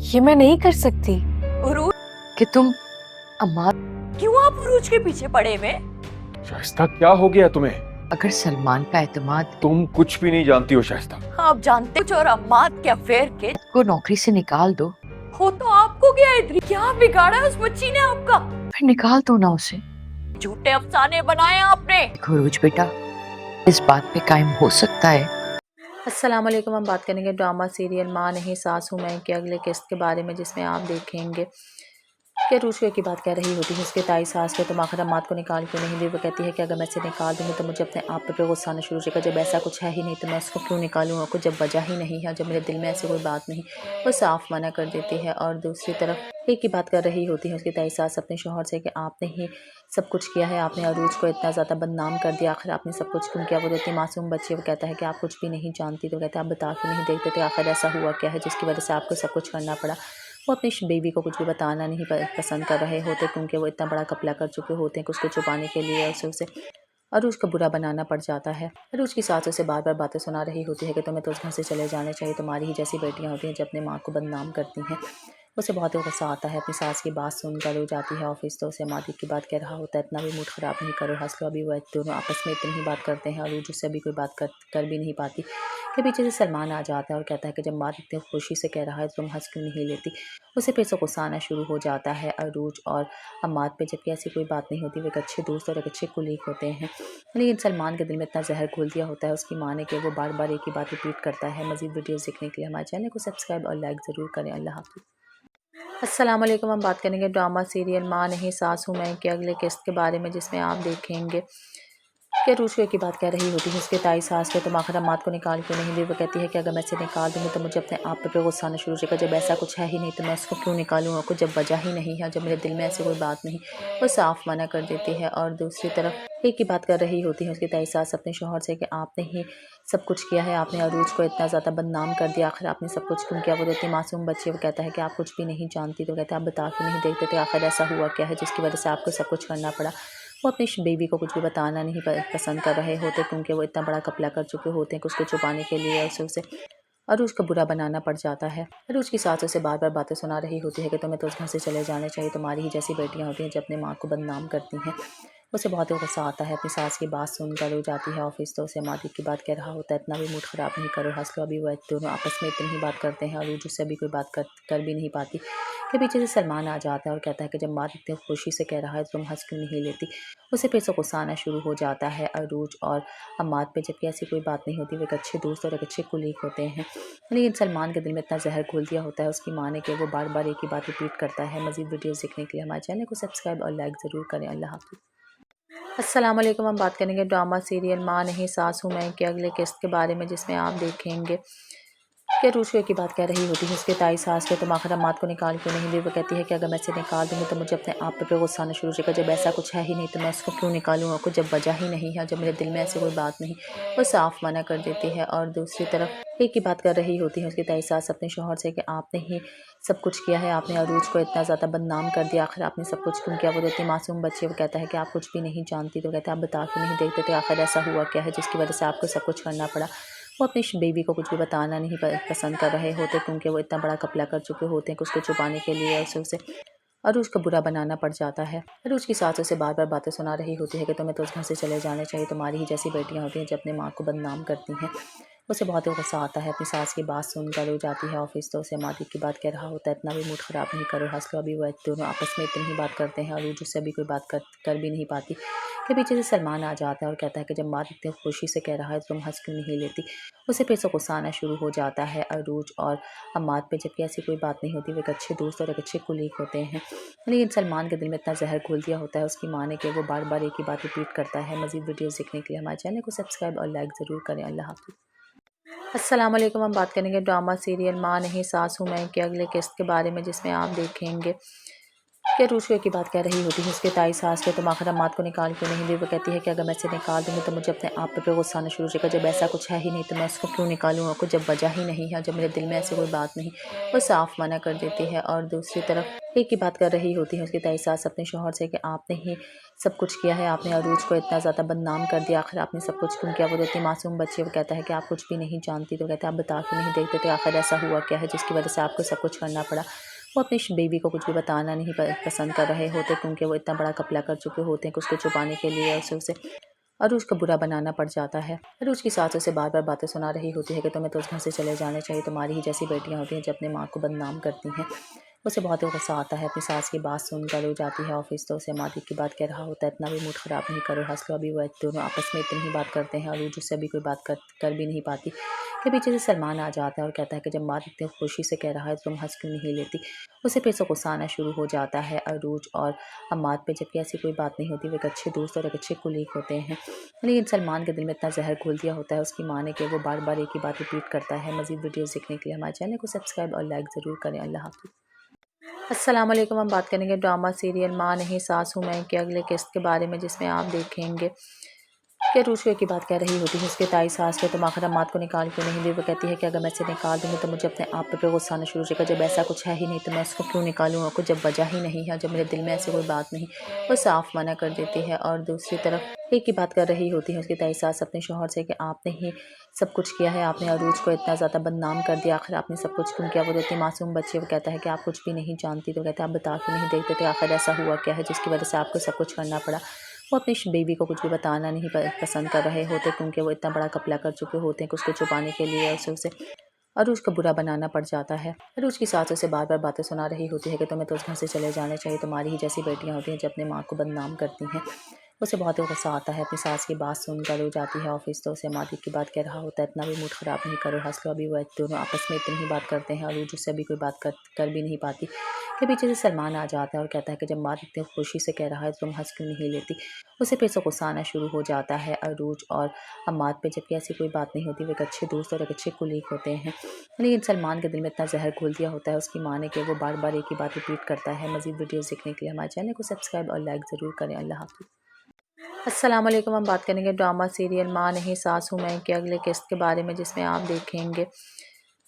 ये मैं नहीं कर सकती उरूज, कि तुम अम्मा। क्यों आप उरूज के पीछे पड़े हुए? शाइस्ता, क्या हो गया तुम्हें? अगर सलमान का एतमाद तुम कुछ भी नहीं जानती हो शाइस्ता। आप जानते हो और अम्माद के अफेयर के को नौकरी से निकाल दो, हो तो आपको क्या इधर क्या बिगाड़ा उस बच्ची ने आपका? फिर निकाल दो ना उसे। झूठे अफसाने बनाए आपने। खुरूज बेटा, इस बात पे कायम हो सकता है। अस्सलाम वालेकुम। हम बात करेंगे ड्रामा सीरियल माँ नहीं सास हूँ मैं के अगले किस्त के बारे में, जिसमें आप देखेंगे कि रूशे की बात कह रही होती है उसके ताई सास को, तुम आखिर अम्माद को निकाल क्यों नहीं दी। वो कहती है कि अगर मैं इसे निकाल दूँगी तो मुझे अपने आप पे गुस्सा आना शुरू हो जाएगा। जब ऐसा कुछ है ही नहीं तो मैं उसको क्यों निकालूँ, और जब वजह ही नहीं है, जब मेरे दिल में ऐसी कोई बात नहीं। वो साफ मना कर देती है। और दूसरी तरफ एक ही बात कर रही होती है उसकी ताई सास अपने शौहर से कि आपने ही सब कुछ किया है, आपने अरूज को इतना ज़्यादा बदनाम कर दिया, आखिर आपने सब कुछ क्यों किया। वो इतनी मासूम बच्ची, वो कहता है कि आप कुछ भी नहीं जानती। तो कहता है आप बता क्यों नहीं देखते थे, आखिर ऐसा हुआ क्या है जिसकी वजह से आपको सब कुछ करना पड़ा। वो अपनी बेबी को कुछ भी बताना नहीं पसंद कर रहे होते, क्योंकि वो इतना बड़ा कपला कर चुके होते हैं कि उसको छुपाने के लिए उसे अरूज को बुरा बनाना पड़ जाता है। अरूज की सास उसे बार बार बातें सुना रही होती है कि तुम्हें तो उस घर से चले जाने चाहिए, तुम्हारी ही जैसी बेटियां होती हैं जो अपने माँ को बदनाम करती हैं। उसे बहुत ही गुस्सा आता है अपनी सास की बात सुनकर। वो जाती है ऑफिस तो उसे मादी की बात कह रहा होता है, इतना भी मूड ख़राब नहीं करो, हंस लो। अभी वो दोनों आपस में इतनी ही बात करते हैं और अरूज उससे अभी कोई बात कर भी नहीं पाती कि पीछे से सलमान आ जाता है और कहता है कि जब माँ इतनी खुशी से कह रहा है तो तुम हंस क्यों नहीं लेती। उसे फिर से गुस्सा आना शुरू हो जाता है अरूज और अम्माद पे, जबकि ऐसी कोई बात नहीं होती। वे एक अच्छे दोस्त और एक अच्छे कुलीग होते हैं, लेकिन सलमान के दिल में इतना जहर घोल दिया होता है उसकी माँ ने कि वो बार बार एक ही बात रिपीट करता है। मज़ीद वीडियोज़ देखने के लिए हमारे चैनल को सब्सक्राइब और लाइक ज़रूर करें। अल्लाह हाफ़िज़। अस्सलाम वालेकुम। हम बात करेंगे ड्रामा सीरियल माँ नहीं सास हूँ मैं के अगले किस्त के बारे में, जिसमें आप देखेंगे कि रूशे की बात कह रही होती है उसके ताई सास को, तुम आखिर अम्माद को निकाल क्यों नहीं दी। वो कहती है कि अगर मैं इसे निकाल दूँगी तो मुझे अपने आप पे गुस्सा आना शुरू हो जाएगा। जब ऐसा कुछ है ही नहीं तो मैं उसको क्यों निकालूँ, और जब वजह ही नहीं है, जब मेरे दिल में ऐसी कोई बात नहीं। वो साफ मना कर देती है। और दूसरी तरफ एक ही बात कर रही होती है उसकी ताई सास अपने शौहर से कि आपने ही सब कुछ किया है, आपने अरूज को इतना ज़्यादा बदनाम कर दिया, आखिर आपने सब कुछ क्यों किया। वो इतनी मासूम बच्ची, वो कहता है कि आप कुछ भी नहीं जानती। तो कहता है आप बता क्यों नहीं देखते थे, आखिर ऐसा हुआ क्या है जिसकी वजह से आपको सब कुछ करना पड़ा। वो अपनी बेबी को कुछ भी बताना नहीं पसंद कर रहे होते, क्योंकि वो इतना बड़ा कपला कर चुके होते हैं कि उसको छुपाने के लिए उसे अरूज को बुरा बनाना पड़ जाता है। अरूज की सास उसे बार बार बातें सुना रही होती है कि तुम्हें तो उस घर से चले जाने चाहिए, तुम्हारी ही जैसी बेटियां होती हैं जो अपने माँ को बदनाम करती हैं। उसे बहुत ही गुस्सा आता है अपनी सास की बात सुनकर। वो जाती है ऑफिस तो उसे मादी की बात कह रहा होता है, इतना भी मूड ख़राब नहीं करो, हंस लो। अभी वो दोनों आपस में इतनी ही बात करते हैं और अरूज उससे अभी कोई बात कर भी नहीं पाती कि पीछे से सलमान आ जाता है और कहता है कि जब माँ इतनी खुशी से कह रहा है तो तुम हंस क्यों नहीं लेती। उसे फिर से गुस्सा आना शुरू हो जाता है अरूज और अम्माद पे, जबकि ऐसी कोई बात नहीं होती। वे एक अच्छे दोस्त और एक अच्छे कुलीग होते हैं, लेकिन सलमान के दिल में इतना जहर घोल दिया होता है उसकी माँ ने कि वो बार बार एक ही बात रिपीट करता है। मज़ीद वीडियोज़ देखने के लिए हमारे चैनल को सब्सक्राइब और लाइक ज़रूर करें। अल्लाह हाफ़िज़। अस्सलाम वालेकुम। हम बात करेंगे ड्रामा सीरियल माँ नहीं सास हूँ मैं के अगले किस्त के बारे में, जिसमें आप देखेंगे कि रूशे की बात कह रही होती है उसके ताई सास को, तुम आखिर अम्माद को निकाल क्यों नहीं दी। वो कहती है कि अगर मैं इसे निकाल दूँगी तो मुझे अपने आप पे गुस्सा आना शुरू हो जाएगा। जब ऐसा कुछ है ही नहीं तो मैं उसको क्यों निकालूँ, और जब वजह ही नहीं है, जब मेरे दिल में ऐसी कोई बात नहीं। वो साफ मना कर देती है। और दूसरी तरफ एक ही बात कर रही होती है उसकी ताई सास अपने शौहर से कि आपने ही सब कुछ किया है, आपने अरूज को इतना ज़्यादा बदनाम कर दिया, आखिर आपने सब कुछ क्यों किया। वो इतनी मासूम बच्ची, वो कहता है कि आप कुछ भी नहीं जानती। तो कहता है आप बता क्यों नहीं देखते थे, आखिर ऐसा हुआ क्या है जिसकी वजह से आपको सब कुछ करना पड़ा। वो अपनी बेबी को कुछ भी बताना नहीं पसंद कर रहे होते, क्योंकि वो इतना बड़ा कपला कर चुके होते हैं कि उसको छुपाने के लिए उसे अरूज को बुरा बनाना पड़ जाता है। अरूज की सास उसे बार बार बातें सुना रही होती है कि तुम्हें तो उस घर से चले जाने चाहिए, तुम्हारी ही जैसी बेटियां होती हैं जो अपने माँ को बदनाम करती हैं। उसे बहुत ही गुस्सा आता है अपनी सास की बात सुनकर। वो जाती है ऑफिस तो उसे मादी की बात कह रहा होता है, इतना भी मूड ख़राब नहीं करो, हंस लो। अभी वो दोनों आपस में इतनी ही बात करते हैं और अरूज उससे अभी कोई बात कर भी नहीं पाती कि पीछे से सलमान आ जाता है और कहता है कि जब माँ इतनी खुशी से कह रहा है तो तुम हंस क्यों नहीं लेती। उसे फिर से गुस्सा आना शुरू हो जाता है अरूज और अम्माद पे, जबकि ऐसी कोई बात नहीं होती। वे एक अच्छे दोस्त और एक अच्छे कुलीग होते हैं, लेकिन सलमान के दिल में इतना जहर घोल दिया होता है उसकी माँ ने कि वो बार बार एक ही बात रिपीट करता है। मज़ीद वीडियोज़ देखने के लिए हमारे चैनल को सब्सक्राइब और लाइक ज़रूर करें। अल्लाह हाफ़िज़। अस्सलाम वालेकुम। हम बात करेंगे ड्रामा सीरियल माँ नहीं सास हूँ मैं के अगले किस्त के बारे में, जिसमें आप देखेंगे कि रूशे की बात कह रही होती है उसके ताई सास को, तुम आखिर अम्माद को निकाल क्यों नहीं दी। वो कहती है कि अगर मैं इसे निकाल दूँगी तो मुझे अपने आप पे गुस्सा आना शुरू हो जाएगा। जब ऐसा कुछ है ही नहीं तो मैं उसको क्यों निकालूँ, और जब वजह ही नहीं है, जब मेरे दिल में ऐसी कोई बात नहीं। वो साफ मना कर देती है। और दूसरी तरफ एक ही बात कर रही होती है उसकी ताई सास अपने शौहर से कि आपने ही सब कुछ किया है, आपने अरूज को इतना ज़्यादा बदनाम कर दिया, आखिर आपने सब कुछ क्यों किया। वो इतनी मासूम बच्ची, वो कहता है कि आप कुछ भी नहीं जानती। तो कहते हैं आप बता क्यों नहीं देखते थे, आखिर ऐसा हुआ क्या है जिसकी वजह से आपको सब कुछ करना पड़ा। वो अपनी बेबी को कुछ भी बताना नहीं पसंद कर रहे होते, क्योंकि वो इतना बड़ा घपला कर चुके होते हैं कि उसको छुपाने के लिए उसे अरूज को बुरा बनाना पड़ जाता है। अरूज की सास उसे बार बार बातें सुना रही होती है कि तुम्हें तो उस घर से चले जाने चाहिए, तुम्हारी ही जैसी बेटियां होती हैं जो अपने माँ को बदनाम करती हैं। उसे बहुत ही गुस्सा आता है अपनी सास की बात सुनकर। वो जाती है ऑफिस तो उसे मादी की बात कह रहा होता है, इतना भी मूड ख़राब नहीं करो, हंस लो। अभी वो दोनों आपस में इतनी ही बात करते हैं और वो उससे अभी कोई बात कर भी नहीं पाती कि पीछे से सलमान आ जाता है और कहता है कि जब माद इतनी खुशी से कह रहा है तो तुम हंस क्यों नहीं लेती। उसे फिर से गुस्सा आना शुरू हो जाता है अरूज और अम्माद पे, जबकि ऐसी कोई बात नहीं होती। वे एक अच्छे दोस्त और एक अच्छे कुलीग होते हैं, लेकिन सलमान के दिल में इतना जहर घोल दिया होता है उसकी माँ ने कि वो बार बार एक ही बात रिपीट करता है। मज़ीद वीडियोज़ देखने के लिए हमारे चैनल को सब्सक्राइब और लाइक ज़रूर करें। अल्लाह हाफ़िज़। अस्सलाम वालेकुम। हम बात करेंगे ड्रामा सीरियल माँ नहीं सास हूँ मैं के अगले किस्त के बारे में, जिसमें आप देखेंगे कि रूशवे की बात कह रही होती है उसके ताई सास को, तुम आखिर अम्माद को निकाल क्यों नहीं दी। वो कहती है कि अगर मैं इसे निकाल दूँगी तो मुझे अपने आप पे गुस्सा आना शुरू हो जाएगा। जब ऐसा कुछ है ही नहीं तो मैं उसको क्यों निकालूँ, और कुछ जब वजह ही नहीं है, जब मेरे दिल में ऐसी कोई बात नहीं, वो साफ मना कर देती है। और दूसरी तरफ एक ही बात कर रही होती है उसकी ताई सास अपने शौहर से कि आपने ही सब कुछ किया है, आपने अरूज को इतना ज़्यादा बदनाम कर दिया, आखिर आपने सब कुछ क्यों किया। वो इतनी मासूम बच्ची, वो कहता है कि आप कुछ भी नहीं जानती। तो कहते हैं आप बता क्यों नहीं देखते थे, आखिर ऐसा हुआ क्या है जिसकी वजह से आपको सब कुछ करना पड़ा। वो अपनी बेबी को कुछ भी बताना नहीं पसंद कर रहे होते, क्योंकि वो इतना बड़ा घपला कर चुके होते हैं कि उसको छुपाने के लिए उसे अरूज को बुरा बनाना पड़ जाता है। अरूज की सास उसे बार बार बातें सुना रही होती है कि तुम्हें तो उस घर से चले जाने चाहिए, तुम्हारी ही जैसी बेटियां होती हैं जो अपने माँ को बदनाम करती हैं। उसे बहुत ही गुस्सा आता है अपनी सास की बात सुनकर। वो जाती है ऑफिस तो उसे मादी की बात कह रहा होता है, इतना भी मूड ख़राब नहीं करो, हंस लो। अभी वो दोनों आपस में इतनी ही बात करते हैं और वो उससे अभी कोई बात कर भी नहीं पाती कि पीछे से सलमान आ जाता है और कहता है कि जब माद इतनी खुशी से कह रहा है तो तुम हंस क्यों नहीं लेती। उसे फिर से गुस्सा आना शुरू हो जाता है अरूज और अम्माद पे, जबकि ऐसी कोई बात नहीं होती। वे एक अच्छे दोस्त और एक अच्छे कुलीग होते हैं, लेकिन सलमान के दिल में इतना जहर घोल दिया होता है उसकी माँ ने कि वो बार बार एक ही बात रिपीट करता है। मज़ीद वीडियोज़ देखने के लिए हमारे चैनल को सब्सक्राइब और लाइक ज़रूर करें। अल्लाह हाफ़िज़। अस्सलाम वालेकुम। हम बात करेंगे ड्रामा सीरियल माँ नहीं सास हूँ मैं के अगले किस्त के बारे में, जिसमें आप देखेंगे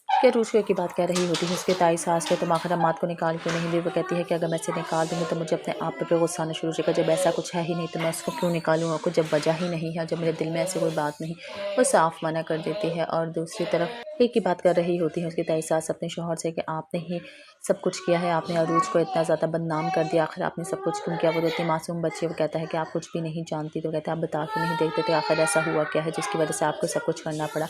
कि रूशवे की बात कह रही होती है उसके ताई सास को, तुम आखिर अम्माद को निकाल क्यों नहीं दी। वो कहती है कि अगर मैं इसे निकाल दूँगी तो मुझे अपने आप पे गुस्सा आना शुरू हो जाएगा। जब ऐसा कुछ है ही नहीं तो मैं उसको क्यों निकालूँ, और कुछ जब वजह ही नहीं है, जब मेरे दिल में ऐसी कोई बात नहीं, वो साफ मना कर देती है। और दूसरी तरफ एक ही बात कर रही होती है उसकी ताई सास अपने शौहर से कि आपने ही सब कुछ किया है, आपने अरूज को इतना ज़्यादा बदनाम कर दिया, आखिर आपने सब कुछ क्यों किया। वो इतनी मासूम बच्ची, वो कहता है कि आप कुछ भी नहीं जानती। तो कहते हैं आप बता क्यों नहीं देखते थे, आखिर ऐसा हुआ क्या है जिसकी वजह से आपको सब कुछ करना पड़ा।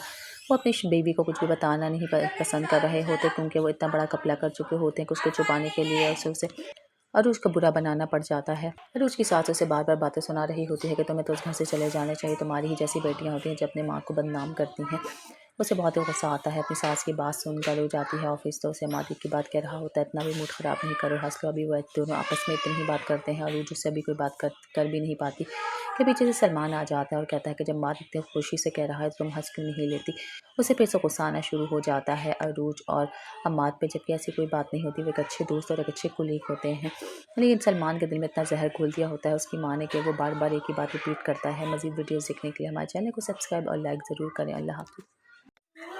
वो अपनी बेबी को कुछ भी बताना नहीं पसंद कर रहे होते, क्योंकि वो इतना बड़ा घपला कर चुके होते हैं कि उसको छुपाने के लिए उसे अरूज को बुरा बनाना पड़ जाता है। अरूज की सास उसे बार बार बातें सुना रही होती है कि तुम्हें तो उस घर से चले जाने चाहिए, तुम्हारी ही जैसी बेटियां होती हैं जो अपने माँ को बदनाम करती हैं। उसे बहुत ही गुस्सा आता है अपनी सास की बात सुनकर। वो जाती है ऑफिस तो उसे मादी की बात कह रहा होता है, इतना भी मूड ख़राब नहीं करो, हंस लो। अभी वो दोनों आपस में इतनी ही बात करते हैं और वो उससे अभी कोई बात कर भी नहीं पाती कि पीछे से सलमान आ जाता है और कहता है कि जब माद इतनी खुशी से कह रहा है तो तुम हंस क्यों नहीं लेती। उसे फिर से गुस्सा आना शुरू हो जाता है अरूज और अम्माद पे, जबकि ऐसी कोई बात नहीं होती। वे एक अच्छे दोस्त और एक अच्छे कुलीग होते हैं, लेकिन सलमान के दिल में इतना जहर घोल दिया होता है उसकी माँ ने कि वो बार बार एक ही बात रिपीट करता है। मज़ीद वीडियोज़ देखने के लिए हमारे चैनल को सब्सक्राइब और लाइक ज़रूर करें। अल्लाह हाफ़िज़।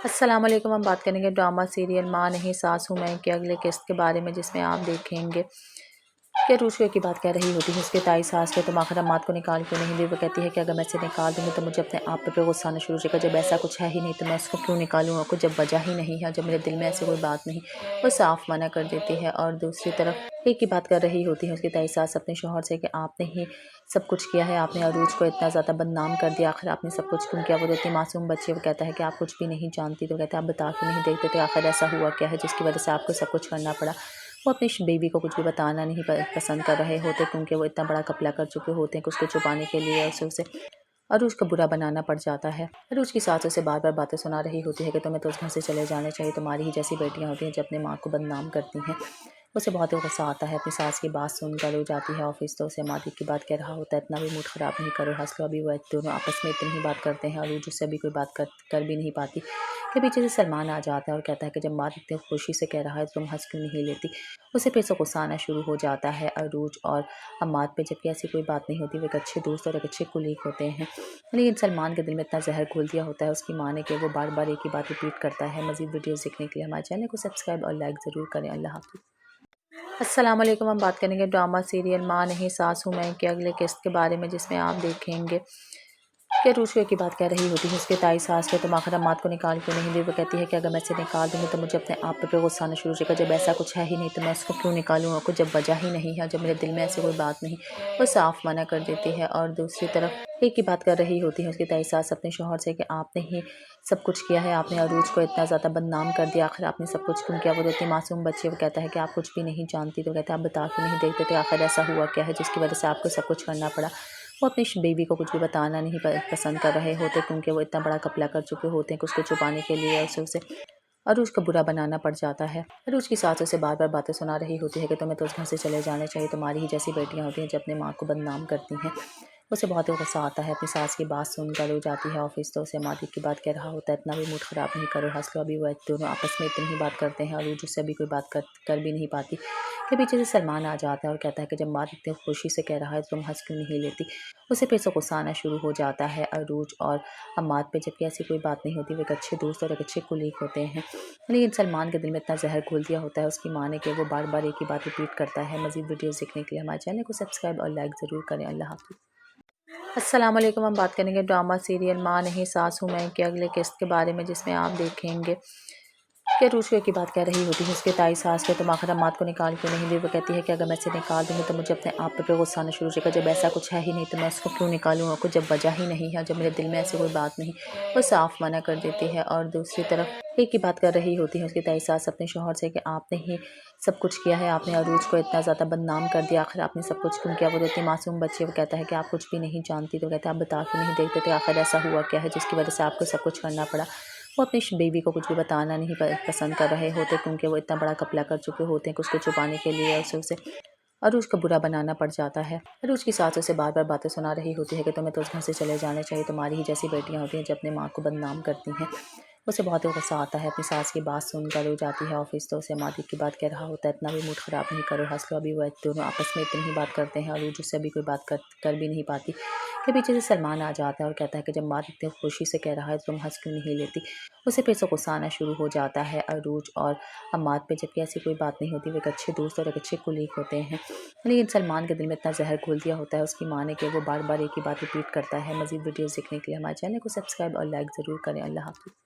अस्सलाम वालेकुम। हम बात करेंगे ड्रामा सीरियल माँ नहीं सास हूँ मैं के अगले किस्त के बारे में, जिसमें आप देखेंगे कि रूशवे की बात कह रही होती है उसके ताई सास को, तुम आखिर अम्माद को निकाल क्यों नहीं दी। वो कहती है कि अगर मैं इसे निकाल दूँगी तो मुझे अपने आप पे गुस्सा आना शुरू हो जाएगा। जब ऐसा कुछ है ही नहीं तो मैं उसको क्यों निकालूँ, और कुछ जब वजह ही नहीं है, जब मेरे दिल में ऐसी कोई बात नहीं, वो साफ मना कर देती है। और दूसरी तरफ एक ही बात कर रही होती है उसकी ताई सास अपने शौहर से कि आपने ही सब कुछ किया है, आपने अरूज को इतना ज़्यादा बदनाम कर दिया, आखिर आपने सब कुछ क्यों किया। वो इतनी मासूम बच्ची, वो कहता है कि आप कुछ भी नहीं जानती। तो कहते हैं आप बता क्यों नहीं देखते थे, आखिर ऐसा हुआ क्या है जिसकी वजह से आपको सब कुछ करना पड़ा। वो अपनी बेबी को कुछ भी बताना नहीं पसंद कर रहे होते, क्योंकि वो इतना बड़ा घपला कर चुके होते हैं कि उसको छुपाने के लिए उसे अरूज को बुरा बनाना पड़ जाता है। अरूज की सास उसे बार बार बातें सुना रही होती है कि तुम्हें तो उस घर से चले जाने चाहिए, तुम्हारी ही जैसी बेटियां होती हैं जो अपने माँ को बदनाम करती हैं। उसे बहुत ही गुस्सा आता है अपनी सास की बात सुनकर। वो जाती है ऑफिस तो उसे मादी की बात कह रहा होता है, इतना भी मूड ख़राब नहीं करो, हंस लो। अभी वो दोनों आपस में इतनी ही बात करते हैं और वो उससे अभी कोई बात कर भी नहीं पाती कि पीछे से सलमान आ जाता है और कहता है कि जब माँ इतनी खुशी से कह रहा है तो तुम हंस क्यों नहीं लेती। उसे फिर से गुस्सा आना शुरू हो जाता है अरूज और अम्माद पे, जबकि ऐसी कोई बात नहीं होती। वे एक अच्छे दोस्त और एक अच्छे कुलीग होते हैं, लेकिन सलमान के दिल में इतना जहर घोल दिया होता है उसकी माँ ने कि वो बार बार एक ही बात रिपीट करता है। मज़ीद वीडियोज़ देखने के लिए हमारे चैनल को सब्सक्राइब और लाइक ज़रूर करें। अल्लाह हाफ़िज़। अस्सलाम वालेकुम। हम बात करेंगे ड्रामा सीरियल माँ नहीं सास हूँ मैं के अगले किस्त के बारे में, जिसमें आप देखेंगे कि रूशे की बात कह रही होती है उसके ताई सास के, तुम आखिर अम्मात को निकाल क्यों नहीं दी। वो कहती है कि अगर मैं इसे निकाल दूँगी तो मुझे अपने आप पे गुस्सा आना शुरू हो जाएगा। जब ऐसा कुछ है ही नहीं तो मैं उसको क्यों निकालूँ, और कुछ जब वजह ही नहीं है, जब मेरे दिल में ऐसी कोई बात नहीं, वो साफ मना कर देती है। और दूसरी तरफ एक ही बात कर रही होती है उसकी ताई सास अपने शौहर से कि आपने ही सब कुछ किया है, आपने अरूज को इतना ज़्यादा बदनाम कर दिया, आखिर आपने सब कुछ क्यों किया। वो देती मासूम बच्चे, वो कहता है कि आप कुछ भी नहीं जानती। तो कहते हैं आप बता क्यों नहीं देखते थे, आखिर ऐसा हुआ क्या है जिसकी वजह से आपको सब कुछ करना पड़ा। वो अपनी बेबी को कुछ भी बताना नहीं पसंद कर रहे होते, क्योंकि वो इतना बड़ा कपला कर चुके होते हैं कि उसको छुपाने के लिए उसे अरूज को बुरा बनाना पड़ जाता है। अरूज की सास उसे बार बार बातें सुना रही होती है कि तुम्हें तो उस घर से चले जाने चाहिए, तुम्हारी ही जैसी बेटियां होती हैं जो अपने माँ को बदनाम करती हैं। उसे बहुत ही गुस्सा आता है अपनी सास की बात सुनकर। वो जाती है ऑफिस तो उसे मादी की बात कह रहा होता है, इतना भी मूड ख़राब नहीं करो, हंस लो। अभी वो दोनों आपस में इतनी ही बात करते हैं और अरूज उससे अभी कोई बात कर भी नहीं पाती कि पीछे से सलमान आ जाता है और कहता है कि जब माद इतनी खुशी से कह रहा है तो तुम हंस क्यों नहीं लेती। उसे फिर से गुस्सा आना शुरू हो जाता है अरूज और अम्माद पे, जबकि ऐसी कोई बात नहीं होती। वे एक अच्छे दोस्त और एक अच्छे कुलीग होते हैं, लेकिन सलमान के दिल में इतना जहर घोल दिया होता है उसकी माँ ने कि वो बार बार एक ही बात रिपीट करता है। मज़ीद वीडियोज़ देखने के लिए हमारे चैनल को सब्सक्राइब और लाइक ज़रूर करें। अल्लाह हाफ़िज़। अस्सलाम वालेकुम। हम बात करेंगे ड्रामा सीरियल माँ नहीं सास हूँ मैं के अगले किस्त के बारे में, जिसमें आप देखेंगे कि रूशे की बात कह रही होती है उसके ताई सास के, तुम आखिर अम्मात को निकाल क्यों नहीं दी। वो कहती है कि अगर मैं इसे निकाल दूँगी तो मुझे अपने आप पे गुस्सा आना शुरू हो जाएगा। जब ऐसा कुछ है ही नहीं तो मैं उसको क्यों निकालूँ, और कुछ जब वजह ही नहीं है, जब मेरे दिल में ऐसी कोई बात नहीं, वो साफ मना कर देती है। और दूसरी तरफ एक ही बात कर रही होती है उसकी ताई सास अपने शौहर से कि आपने ही सब कुछ किया है, आपने अरूज को इतना ज़्यादा बदनाम कर दिया, आखिर आपने सब कुछ क्यों किया। वो देती मासूम बच्चे, वो कहता है कि आप कुछ भी नहीं जानती। तो कहते हैं आप बता क्यों नहीं देखते थे, आखिर ऐसा हुआ क्या है जिसकी वजह से आपको सब कुछ करना पड़ा। वो अपनी बेबी को कुछ भी बताना नहीं पसंद कर रहे होते, क्योंकि वो इतना बड़ा कपला कर चुके होते हैं कि उसको छुपाने के लिए उसे अरूज को बुरा बनाना पड़ जाता है। अरूज की सास उसे बार बार बातें सुना रही होती है कि तुम्हें तो उस घर से चले जाने चाहिए, तुम्हारी ही जैसी बेटियां होती हैं जो अपने माँ को बदनाम करती हैं। उसे बहुत ही गुस्सा आता है अपनी सास की बात सुनकर। वो जाती है ऑफिस तो उसे मादी की बात कह रहा होता है, इतना भी मूड ख़राब नहीं करो, हंस लो। अभी वो दोनों आपस में इतनी ही बात करते हैं और अरूज उससे अभी कोई बात कर भी नहीं पाती कि पीछे से सलमान आ जाता है और कहता है कि जब माँ इतनी खुशी से कह रहा है तो तुम हंस क्यों नहीं लेती। उसे फिर से गुस्सा आना शुरू हो जाता है अरूज और अम्माद पे, जबकि ऐसी कोई बात नहीं होती। वे एक अच्छे दोस्त और एक अच्छे कुलीग होते हैं, लेकिन सलमान के दिल में इतना जहर घोल दिया होता है उसकी माँ ने कि वो बार बार एक ही बात रिपीट करता है। मज़ीद वीडियोज़ देखने के लिए हमारे चैनल को सब्सक्राइब और लाइक ज़रूर करें। अल्लाह हाफ़िज़।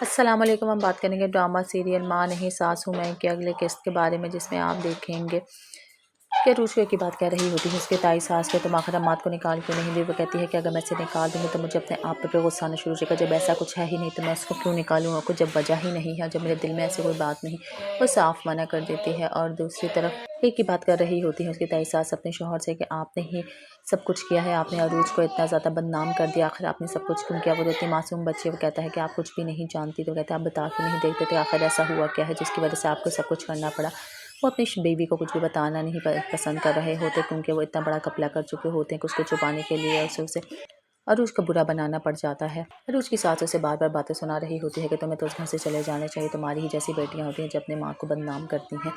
अस्सलाम वालेकुम। हम बात करेंगे ड्रामा सीरियल माँ नहीं सास हूँ मैं के अगले किस्त के बारे में, जिसमें आप देखेंगे कि रूशे की बात कह रही होती है उसके ताई सास के, तुम आखिर अम्मात को निकाल क्यों नहीं दी। वो कहती है कि अगर मैं इसे निकाल दूँगी तो मुझे अपने आप पे गुस्सा आना शुरू हो जाएगा। जब ऐसा कुछ है ही नहीं तो मैं उसको क्यों निकालूँ, और कुछ जब वजह ही नहीं है, जब मेरे दिल में ऐसी कोई बात नहीं, वो साफ मना कर देती है। और दूसरी तरफ एक ही बात कर रही होती है उसकी ताई सास अपने शौहर से कि आपने ही सब कुछ किया है, आपने अरूज को इतना ज़्यादा बदनाम कर दिया, आखिर आपने सब कुछ क्यों किया। वो देती मासूम बच्चे, वो कहता है कि आप कुछ भी नहीं जानती। तो कहते हैं आप बता क्यों नहीं देखते थे, आखिर ऐसा हुआ क्या है जिसकी वजह से आपको सब कुछ करना पड़ा। वो अपनी बेबी को कुछ भी बताना नहीं पसंद कर रहे होते, क्योंकि वो इतना बड़ा कपला कर चुके होते हैं कि उसको छुपाने के लिए उसे अरूज को बुरा बनाना पड़ जाता है। अरूज की सास उसे बार बार बातें सुना रही होती है कि तुम्हें तो उस घर से चले जाने चाहिए, तुम्हारी ही जैसी बेटियां होती हैं जो अपने माँ को बदनाम करती हैं।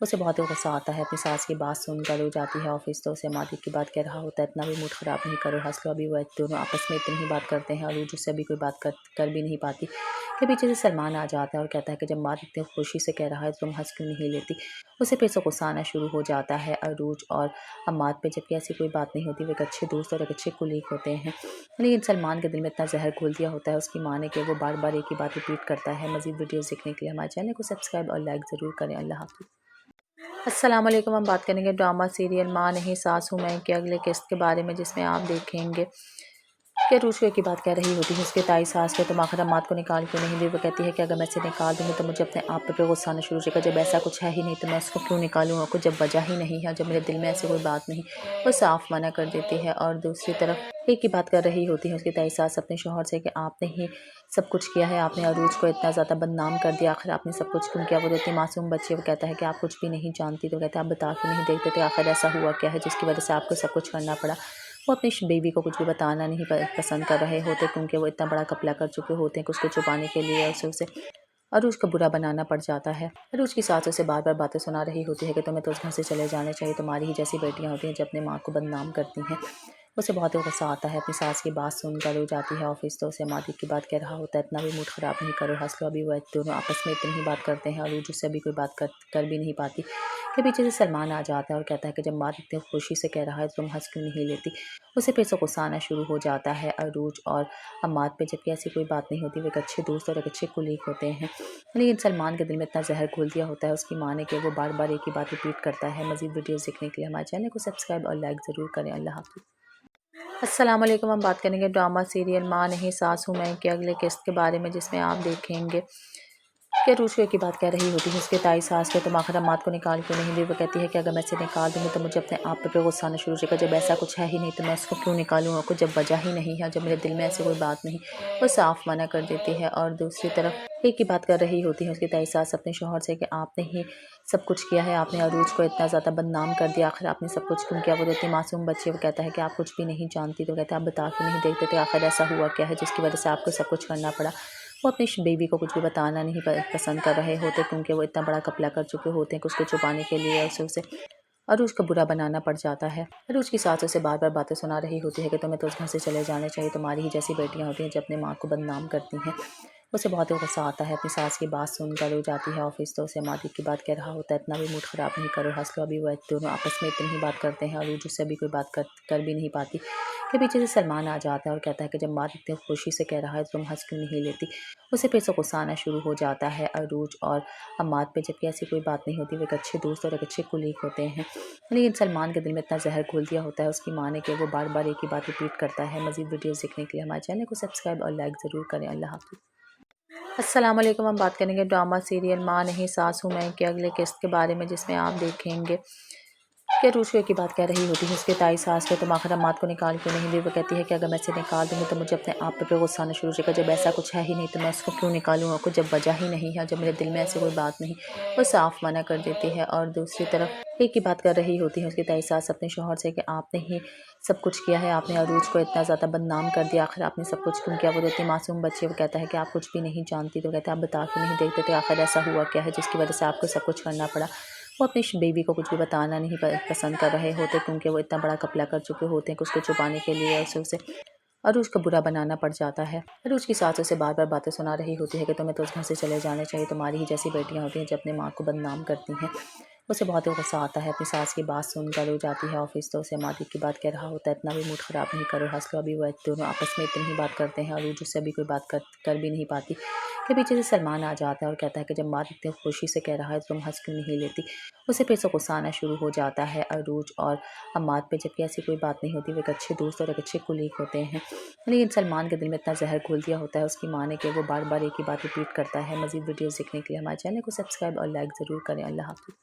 उसे बहुत ही गुस्सा आता है अपनी सास की बात सुनकर। वो जाती है ऑफिस तो उसे मादी की बात कह रहा होता है, इतना भी मूड ख़राब नहीं करो, हंस लो। अभी वो दोनों आपस में इतनी ही बात करते हैं और अरूज उससे अभी कोई बात कर भी नहीं पाती कि पीछे से सलमान आ जाता है और कहता है कि जब माद इतनी खुशी से कह रहा है तो तुम हंस क्यों नहीं लेती। उसे फिर से गुस्सा आना शुरू हो जाता है अरूज और अम्माद पे, जबकि ऐसी कोई बात नहीं होती। वे एक अच्छे दोस्त और एक अच्छे कुलीग होते हैं, लेकिन सलमान के दिल में इतना जहर घोल दिया होता है उसकी माँ ने कि वो बार बार एक ही बात रिपीट करता है। मज़ीद वीडियोज़ देखने के लिए हमारे चैनल को सब्सक्राइब और लाइक ज़रूर करें। अल्लाह हाफ़िज़। अस्सलाम वालेकुम। हम बात करेंगे ड्रामा सीरियल माँ नहीं सास हूँ मैं के अगले किस्त के बारे में, जिसमें आप देखेंगे कि रूशे की बात कह रही होती है उसके ताई सास के, तुम आखिर अम्मात को निकाल क्यों नहीं दी। वो कहती है कि अगर मैं इसे निकाल दूँगी तो मुझे अपने आप पे गुस्सा आना शुरू हो जाएगा। जब ऐसा कुछ है ही नहीं तो मैं उसको क्यों निकालूँ, और कुछ जब वजह ही नहीं है, जब मेरे दिल में ऐसी कोई बात नहीं, वो साफ मना कर देती है। और दूसरी तरफ एक ही बात कर रही होती है उसकी ताई सास अपने शौहर से कि आपने ही सब कुछ किया है, आपने अरूज को इतना ज़्यादा बदनाम कर दिया, आखिर आपने सब कुछ क्यों किया। वो देती मासूम बच्चे, वो कहता है कि आप कुछ भी नहीं जानती। तो कहते हैं आप बता क्यों नहीं देखते थे, आखिर ऐसा हुआ क्या है जिसकी वजह से आपको सब कुछ करना पड़ा। वो अपनी बेबी को कुछ भी बताना नहीं पसंद कर रहे होते, क्योंकि वो इतना बड़ा कपला कर चुके होते हैं कि उसको छुपाने के लिए उसे अरूज को बुरा बनाना पड़ जाता है। अरूज की सास उसे बार बार बातें सुना रही होती है कि तुम्हें तो उस घर से चले जाने चाहिए, तुम्हारी ही जैसी बेटियां होती हैं जो अपने माँ को बदनाम करती हैं। उसे बहुत ही गुस्सा आता है अपनी सास की बात सुनकर। वो जाती है ऑफिस तो उसे मादी की बात कह रहा होता है, इतना भी मूड ख़राब नहीं करो, हंस लो। अभी वो दोनों आपस में इतनी ही बात करते हैं और अरूज उससे अभी कोई बात कर भी नहीं पाती के पीछे से सलमान आ जाता है और कहता है कि जब माँ इतनी खुशी से कह रहा है तो तुम हंस क्यों नहीं लेती। उसे फिर से गुस्सा आना शुरू हो जाता है अरूज और अम्माद पे, जबकि ऐसी कोई बात नहीं होती। वे एक अच्छे दोस्त और एक अच्छे कुलीग होते हैं, लेकिन सलमान के दिल में इतना जहर घोल दिया होता है उसकी माँ ने कि वो बार बार एक ही बात रिपीट करता है। मज़ीद वीडियोज़ देखने के लिए हमारे चैनल को सब्सक्राइब और लाइक ज़रूर करें। अल्लाह हाफ़िज़। अस्सलाम वालेकुम। हम बात करेंगे ड्रामा सीरियल माँ नहीं सास हूँ मैं के अगले किस्त के बारे में, जिसमें आप देखेंगे कि रूशे की बात कह रही होती है उसके ताई सास के, तुम आखिर अम्माद को निकाल क्यों नहीं दी। वो कहती है कि अगर मैं इसे निकाल दूँगी तो मुझे अपने आप पे गुस्सा आना शुरू हो जाएगा। जब ऐसा कुछ है ही नहीं तो मैं इसको क्यों निकालूँ, कुछ जब वजह ही नहीं है, जब मेरे दिल में ऐसी कोई बात नहीं। वो साफ मना कर देती है। और दूसरी तरफ एक ही बात कर रही होती है उसकी ताई सास अपने शौहर से कि आपने ही सब कुछ किया है, आपने अरूज को इतना ज़्यादा बदनाम कर दिया, आखिर आपने सब कुछ क्यों किया। वो देती मासूम बच्चे, वो कहता है कि आप कुछ भी नहीं जानती। तो कहते हैं आप बता क्यों नहीं देखते थे, आखिर ऐसा हुआ क्या है जिसकी वजह से आपको सब कुछ करना पड़ा। वो अपनी बेबी को कुछ भी बताना नहीं पसंद कर रहे होते, क्योंकि वो इतना बड़ा घपला कर चुके होते हैं कि उसको छुपाने के लिए उसे अरूज को बुरा बनाना पड़ जाता है। अरूज की सास उसे बार बार बातें सुना रही होती है कि तुम्हें तो उस घर से चले जाने चाहिए, तुम्हारी ही जैसी बेटियां होती हैं जो अपने माँ को बदनाम करती हैं। उसे बहुत ही गुस्सा आता है अपनी सास की बात सुनकर। वो जाती है ऑफिस तो उसे मादी की बात कह रहा होता है, इतना भी मूड ख़राब नहीं करो, हंस लो। अभी वो दोनों आपस में इतनी ही बात करते हैं और उससे अभी कोई बात कर भी नहीं पाती के पीछे से सलमान आ जाता है और कहता है कि जब माँ इतनी खुशी से कह रहा है तो तुम हंस क्यों नहीं लेती। उसे फिर से गुस्सा आना शुरू हो जाता है अरूज और अम्माद पे, जबकि ऐसी कोई बात नहीं होती। वे एक अच्छे दोस्त और एक अच्छे कुलीग होते हैं, लेकिन सलमान के दिल में इतना जहर घोल दिया होता है उसकी माँ ने कि वो बार बार एक ही बात रिपीट करता है। मज़ीद वीडियोज़ देखने के लिए हमारे चैनल को सब्सक्राइब और लाइक ज़रूर करें। अल्लाह हाफ़िज़। अस्सलाम वालेकुम। हम बात करेंगे ड्रामा सीरियल माँ नहीं सास हूँ मैं के अगले किस्त के बारे में, जिसमें आप देखेंगे कि रूशे की बात कह रही होती है उसके ताई सास के, तुम आखिर अम्माद को निकाल क्यों नहीं दी। वो कहती है कि अगर मैं इसे निकाल दूँगी तो मुझे अपने आप पे गुस्सा आना शुरू हो जाएगा। जब ऐसा कुछ है ही नहीं तो मैं इसको क्यों निकालूँ, कुछ जब वजह ही नहीं है, जब मेरे दिल में ऐसी कोई बात नहीं। वो साफ मना कर देती है। और दूसरी तरफ एक ही बात कर रही होती है उसकी ताई सास अपने शौहर से कि आपने ही सब कुछ किया है, आपने अरूज को इतना ज़्यादा बदनाम कर दिया, आखिर आपने सब कुछ क्यों किया। वो देती मासूम बच्चे, वो कहता है कि आप कुछ भी नहीं जानती। तो कहते हैं आप बता क्यों नहीं देखते थे, आखिर ऐसा हुआ क्या है जिसकी वजह से आपको सब कुछ करना पड़ा। वो अपनी बेबी को कुछ भी बताना नहीं पसंद कर रहे होते, क्योंकि वो इतना बड़ा घपला कर चुके होते हैं कि उसको छुपाने के लिए उसे अरूज को बुरा बनाना पड़ जाता है। अरूज की सास उसे बार बार बातें सुना रही होती है कि तुम्हें तो उस घर से चले जाने चाहिए, तुम्हारी ही जैसी बेटियां होती हैं जो अपने माँ को बदनाम करती हैं। उसे बहुत ही गुस्सा आता है अपनी सास की बात सुनकर। वो जाती है ऑफिस तो उसे मादी की बात कह रहा होता है, इतना भी मूड ख़राब नहीं करो, हंस लो। अभी वो दोनों आपस में इतनी ही बात करते हैं और उससे अभी कोई बात कर भी नहीं पाती के पीछे से सलमान आ जाता है और कहता है कि जब माँ इतनी खुशी से कह रहा है तो तुम हंस क्यों नहीं लेती। उसे फिर से गुस्सा आना शुरू हो जाता है अरूज और अम्माद पे, जबकि ऐसी कोई बात नहीं होती। वे एक अच्छे दोस्त और एक अच्छे कुलीग होते हैं, लेकिन सलमान के दिल में इतना जहर घोल दिया होता है उसकी माँ ने कि वो बार बार एक ही बात रिपीट करता है। मज़ीद वीडियोज़ देखने के लिए हमारे चैनल को सब्सक्राइब और लाइक ज़रूर करें। अल्लाह हाफ़िज़।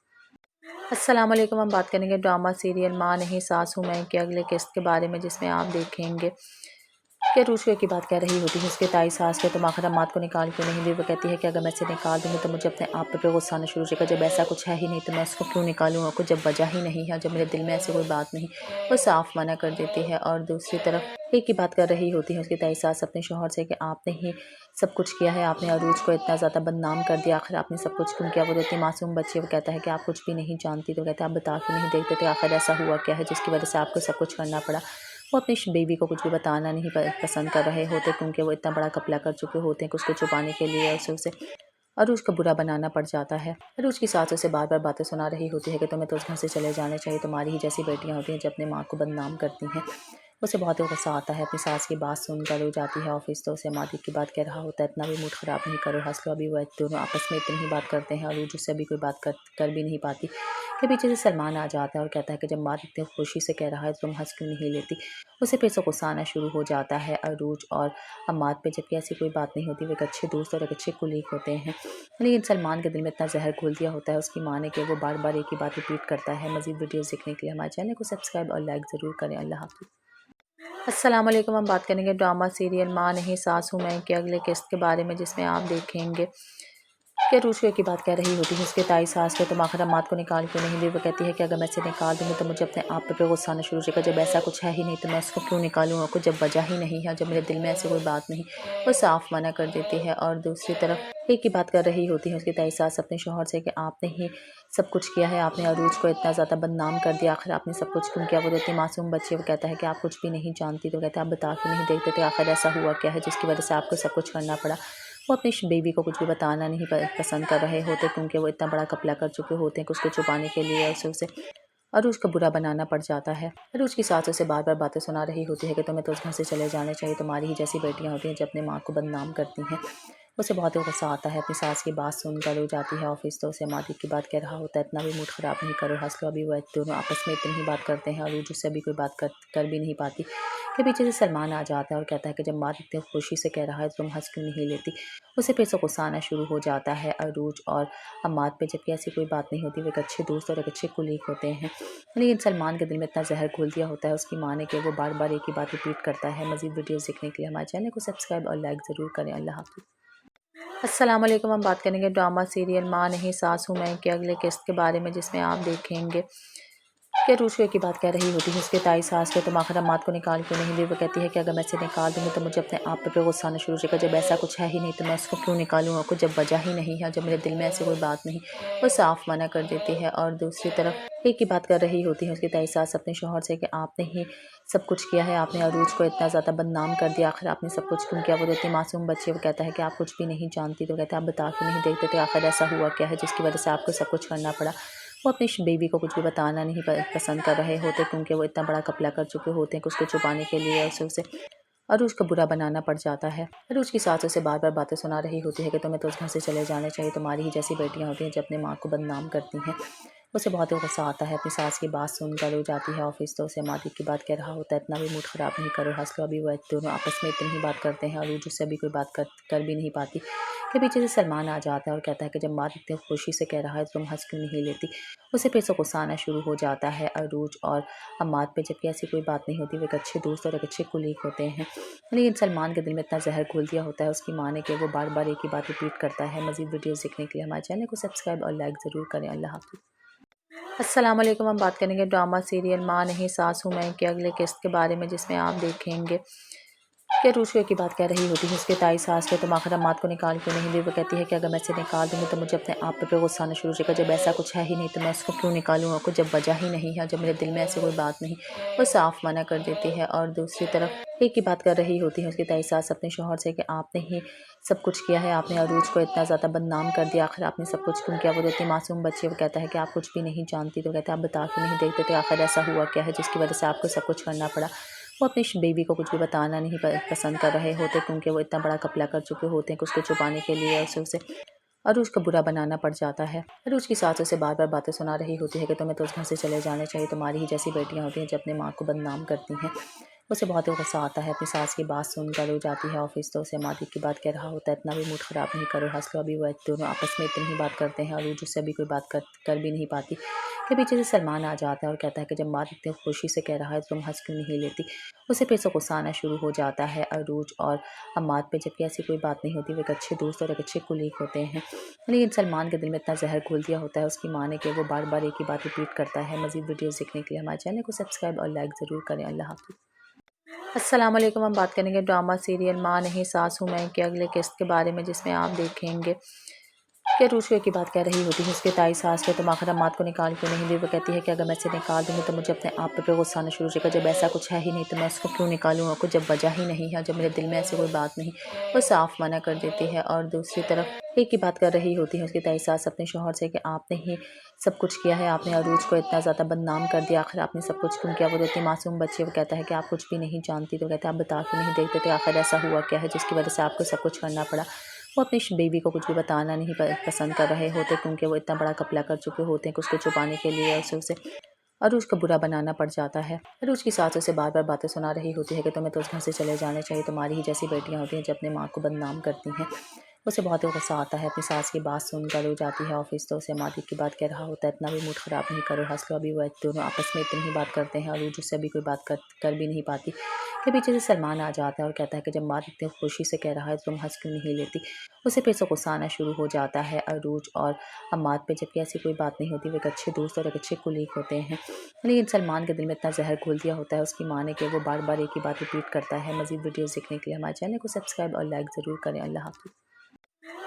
अस्सलाम वालेकुम। हम बात करेंगे ड्रामा सीरियल माँ नहीं सास हूँ मैं के अगले किस्त के बारे में, जिसमें आप देखेंगे कि रूशे की बात कह रही होती है उसके ताई सास के, तुम आखिर अम्माद को निकाल क्यों नहीं दी। वो कहती है कि अगर मैं इसे निकाल दूँगी तो मुझे अपने आप पे गुस्सा आना शुरू हो जाएगा। जब ऐसा कुछ है ही नहीं तो मैं इसको क्यों निकालूँ, कुछ जब वजह ही नहीं है, जब मेरे दिल में ऐसी कोई बात नहीं। वो साफ मना कर देती है। और दूसरी तरफ एक ही बात कर रही होती है उसकी ताई सास अपने शौहर से कि आपने ही सब कुछ किया है, आपने अरूज को इतना ज़्यादा बदनाम कर दिया, आखिर आपने सब कुछ क्यों किया। वो देती मासूम बच्चे, वो कहता है कि आप कुछ भी नहीं जानती। तो कहते हैं आप बता क्यों नहीं देखते थे, आखिर ऐसा हुआ क्या है जिसकी वजह से आपको सब कुछ करना पड़ा। वो अपनी बेबी को कुछ भी बताना नहीं पसंद कर रहे होते, क्योंकि वो इतना बड़ा घपला कर चुके होते हैं कि उसको छुपाने के लिए उसे अरूज को बुरा बनाना पड़ जाता है। अरूज की सास उसे बार बार बातें सुना रही होती है कि तुम्हें तो उस घर से चले जाने चाहिए, तुम्हारी ही जैसी बेटियां होती हैं जो अपने माँ को बदनाम करती हैं। उसे बहुत ही गुस्सा आता है अपनी सास की बात सुनकर। वो जाती है ऑफिस तो उसे मादी की बात कह रहा होता है, इतना भी मूड ख़राब नहीं करो, हंस लो। अभी वो दोनों आपस में इतनी ही बात करते हैं और उससे अभी कोई बात कर भी नहीं पाती के पीछे से सलमान आ जाता है और कहता है कि जब माँ इतनी खुशी से कह रहा है तो तुम हंस क्यों नहीं लेती। उसे फिर से गुस्सा आना शुरू हो जाता है अरूज और अम्माद पे, जबकि ऐसी कोई बात नहीं होती। वे एक अच्छे दोस्त और एक अच्छे कुलीग होते हैं, लेकिन सलमान के दिल में इतना जहर घोल दिया होता है उसकी माँ ने कि वो बार बार एक ही बात रिपीट करता है। मज़ीद वीडियोज़ देखने के लिए हमारे चैनल को सब्सक्राइब और लाइक ज़रूर करें। अल्लाह हाफ़िज़। अस्सलाम वालेकुम। हम बात करेंगे ड्रामा सीरियल माँ नहीं सास हूँ मैं के अगले किस्त के बारे में, जिसमें आप देखेंगे कि रूशे की बात कह रही होती है उसके ताई सास के, तुम आखिर अम्माद को निकाल क्यों नहीं दी। वो कहती है कि अगर मैं इसे निकाल दूँगी तो मुझे अपने आप पे गुस्सा आना शुरू हो जाएगा। जब ऐसा कुछ है ही नहीं तो मैं इसको क्यों निकालूँ, कुछ जब वजह ही नहीं है, जब मेरे दिल में ऐसी कोई बात नहीं। वो साफ मना कर देती है। और दूसरी तरफ एक ही बात कर रही होती है उसकी ताई सास अपने शौहर से कि आपने ही सब कुछ किया है, आपने अरूज को इतना ज़्यादा बदनाम कर दिया, आखिर आपने सब कुछ क्यों किया। वो देती मासूम बच्चे, वो कहता है कि आप कुछ भी नहीं जानती। तो कहते हैं आप बता क्यों नहीं देखते थे, आखिर ऐसा हुआ क्या है जिसकी वजह से आपको सब कुछ करना पड़ा। वो अपनी बेबी को कुछ भी बताना नहीं पसंद कर रहे होते, क्योंकि वो इतना बड़ा घपला कर चुके होते हैं कि उसको छुपाने के लिए उसे अरूज को बुरा बनाना पड़ जाता है। अरूज की सास उसे बार बार बातें सुना रही होती है कि तुम्हें तो उस घर से चले जाने चाहिए, तुम्हारी ही जैसी बेटियां होती हैं जो अपने माँ को बदनाम करती हैं। उसे बहुत ही गुस्सा आता है अपनी सास की बात सुनकर। वो जाती है ऑफिस तो उसे मादी की बात कह रहा होता है, इतना भी मूड ख़राब नहीं करो, हंस लो। अभी वो दोनों आपस में इतनी ही बात करते हैं और अरूज उससे अभी कोई बात कर भी नहीं पाती कि पीछे से सलमान आ जाता है और कहता है कि जब माद इतनी खुशी से कह रहा है तो तुम हंस क्यों नहीं लेती। उसे फिर से गुस्सा आना शुरू हो जाता है अरूज और अम्माद पे, जबकि ऐसी कोई बात नहीं होती। वे एक अच्छे दोस्त और एक अच्छे कुलीग होते हैं, लेकिन सलमान के दिल में इतना जहर घोल दिया होता है उसकी माँ ने कि वो बार बार एक ही बात रिपीट करता है। मज़ीद वीडियोज़ देखने के लिए हमारे चैनल को सब्सक्राइब और लाइक ज़रूर करें। अल्लाह हाफ़िज़। अस्सलाम वालेकुम। हम बात करेंगे ड्रामा सीरियल माँ नहीं सास हूँ मैं के अगले किस्त के बारे में, जिसमें आप देखेंगे कि रूशवे की बात कह रही होती है उसके ताई सास के, तुम आखिर अम्माद को निकाल क्यों नहीं दी। वो कहती है कि अगर मैं इसे निकाल दूँगी तो मुझे अपने आप पे गुस्सा आना शुरू हो जाएगा, जब ऐसा कुछ है ही नहीं तो मैं उसको क्यों निकालूँ, और कुछ जब वजह ही नहीं है, जब मेरे दिल में ऐसी कोई बात नहीं। वो साफ मना कर देती है। और दूसरी तरफ एक ही बात कर रही होती है उसकी ताई सास अपने शौहर से कि आपने ही सब कुछ किया है, आपने अरूज को इतना ज़्यादा बदनाम कर दिया, आखिर आपने सब कुछ क्यों किया। वो देती मासूम बच्चे, वो कहता है कि आप कुछ भी नहीं जानती। तो कहता है आप बता क्यों नहीं देखते थे, आखिर ऐसा हुआ क्या है जिसकी वजह से आपको सब कुछ करना पड़ा। वो अपनी बेबी को कुछ भी बताना नहीं पसंद कर रहे होते, क्योंकि वो इतना बड़ा घपला कर चुके होते हैं कि उसको छुपाने के लिए उसे अरूज को बुरा बनाना पड़ जाता है। अरूज की सास उसे बार बार बातें सुना रही होती है कि तुम्हें तो उस घर से चले जाने चाहिए, तुम्हारी ही जैसी बेटियां होती हैं जो अपने माँ को बदनाम करती हैं। उसे बहुत ही गुस्सा आता है अपनी सास की बात सुनकर। वो जाती है ऑफिस तो उसे मादी की बात कह रहा होता है, इतना भी मूड ख़राब नहीं करो, हंस लो। अभी वो दोनों आपस में इतनी ही बात करते हैं और अरूज उससे अभी कोई बात कर भी नहीं पाती कि पीछे से सलमान आ जाता है और कहता है कि जब माँ इतनी खुशी से कह रहा है तो तुम हंस क्यों नहीं लेती। उसे फिर से गुस्सा आना शुरू हो जाता है अरूज और अम्माद पे, जबकि ऐसी कोई बात नहीं होती। वे एक अच्छे दोस्त और एक अच्छे कुलीग होते हैं, लेकिन सलमान के दिल में इतना जहर घोल दिया होता है उसकी माँ ने कि वो बार बार एक ही बात रिपीट करता है। मज़ीद वीडियोज़ देखने के लिए हमारे चैनल को सब्सक्राइब और लाइक ज़रूर करें। अल्लाह हाफ़िज़। अस्सलाम वालेकुम। हम बात करेंगे ड्रामा सीरियल माँ नहीं सास हूँ मैं के अगले किस्त के बारे में, जिसमें आप देखेंगे कि रूशवे की बात कह रही होती है उसके ताई सास के, तुम आखिर अम्माद को निकाल क्यों नहीं दी। वो कहती है कि अगर मैं इसे निकाल दूँगी तो मुझे अपने आप पे गुस्सा आना शुरू हो जाएगा, जब ऐसा कुछ है ही नहीं तो मैं उसको क्यों निकालूँ, और कुछ जब वजह ही नहीं है, जब मेरे दिल में ऐसी कोई बात नहीं। वो साफ मना कर देती है। और दूसरी तरफ एक ही बात कर रही होती है उसकी ताई सास अपने शौहर से कि आपने ही सब कुछ किया है, आपने अरूज को इतना ज़्यादा बदनाम कर दिया, आखिर आपने सब कुछ क्यों किया। वो देती मासूम बच्चे, वो कहता है कि आप कुछ भी नहीं जानती। तो कहता है आप बता क्यों नहीं देखते थे, आखिर ऐसा हुआ क्या है जिसकी वजह से आपको सब कुछ करना पड़ा। वो अपनी बेबी को कुछ भी बताना नहीं पसंद कर रहे होते, क्योंकि वो इतना बड़ा घपला कर चुके होते हैं कि उसको छुपाने के लिए उसे अरूज को बुरा बनाना पड़ जाता है। अरूज की सास उसे बार बार बातें सुना रही होती है कि तुम्हें तो उस घर से चले जाने चाहिए, तुम्हारी ही जैसी बेटियां होती हैं जो अपने माँ को बदनाम करती हैं। उसे बहुत ही गुस्सा आता है अपनी सास की बात सुनकर। वो जाती है ऑफिस तो उसे मादी की बात कह रहा होता है, इतना भी मूड ख़राब नहीं करो, हंस लो। अभी वो दोनों आपस में इतनी ही बात करते हैं और अरूज उससे अभी कोई बात कर भी नहीं पाती कि पीछे से सलमान आ जाता है और कहता है कि जब माँ इतनी खुशी से कह रहा है तो तुम हंस क्यों नहीं लेती। उसे फिर से गुस्सा आना शुरू हो जाता है अरूज और अम्माद पे, जबकि ऐसी कोई बात नहीं होती। वे एक अच्छे दोस्त और एक अच्छे कुलीग होते हैं, लेकिन सलमान के दिल में इतना जहर घोल दिया होता है उसकी माँ ने कि वो बार बार एक ही बात रिपीट करता है। मज़ीद वीडियोज़ देखने के लिए हमारे चैनल को सब्सक्राइब और लाइक ज़रूर करें। अल्लाह हाफ़िज़। अस्सलाम वालेकुम। हम बात करेंगे ड्रामा सीरियल माँ नहीं सास हूँ मैं के अगले किस्त के बारे में, जिसमें आप देखेंगे कि रूशवे की बात कह रही होती है उसके ताई सास के, तुम आखिर अम्माद को निकाल क्यों नहीं दी। वो कहती है कि अगर मैं इसे निकाल दूँगी तो मुझे अपने आप पे गुस्सा आना शुरू हो जाएगा, जब ऐसा कुछ है ही नहीं तो मैं उसको क्यों निकालूँ, और कुछ जब वजह ही नहीं है, जब मेरे दिल में ऐसी कोई बात नहीं। वो साफ मना कर देती है। और दूसरी तरफ एक ही बात कर रही होती है उसकी ताई सास अपने शौहर से कि आपने ही सब कुछ किया है, आपने अरूज को इतना ज़्यादा बदनाम कर दिया, आखिर आपने सब कुछ क्यों किया। वो देती मासूम बच्चे, वो कहता है कि आप कुछ भी नहीं जानती। तो कहता है आप बता क्यों नहीं देखते थे, आखिर ऐसा हुआ क्या है जिसकी वजह से आपको सब कुछ करना पड़ा। वो अपनी बेबी को कुछ भी बताना नहीं पसंद कर रहे होते, क्योंकि वो इतना बड़ा घपला कर चुके होते हैं कि उसको छुपाने के लिए उसे अरूज को बुरा बनाना पड़ जाता है। अरूज की सास उसे बार बार बातें सुना रही होती है कि तुम्हें तो उस घर से चले जाने चाहिए, तुम्हारी ही जैसी बेटियां होती हैं जो अपने माँ को बदनाम करती हैं। उसे बहुत ही गुस्सा आता है अपनी सास की बात सुनकर। वो जाती है ऑफिस तो उसे मादी की बात कह रहा होता है, इतना भी मूड ख़राब नहीं करो, हंस लो। अभी वो दोनों आपस में इतनी ही बात करते हैं और अरूज उससे अभी कोई बात कर भी नहीं पाती कि पीछे से सलमान आ जाता है और कहता है कि जब माँ इतनी खुशी से कह रहा है तो तुम हंस क्यों नहीं लेती। उसे फिर से गुस्सा आना शुरू हो जाता है अरूज और अम्माद पे, जबकि ऐसी कोई बात नहीं होती। वे एक अच्छे दोस्त और एक अच्छे कुलीग होते हैं, लेकिन सलमान के दिल में इतना जहर घोल दिया होता है उसकी माँ ने कि वो बार बार एक ही बात रिपीट करता है। मज़ीद वीडियोज़ देखने के लिए हमारे चैनल को सब्सक्राइब और लाइक ज़रूर करें। अल्लाह हाफ़िज़।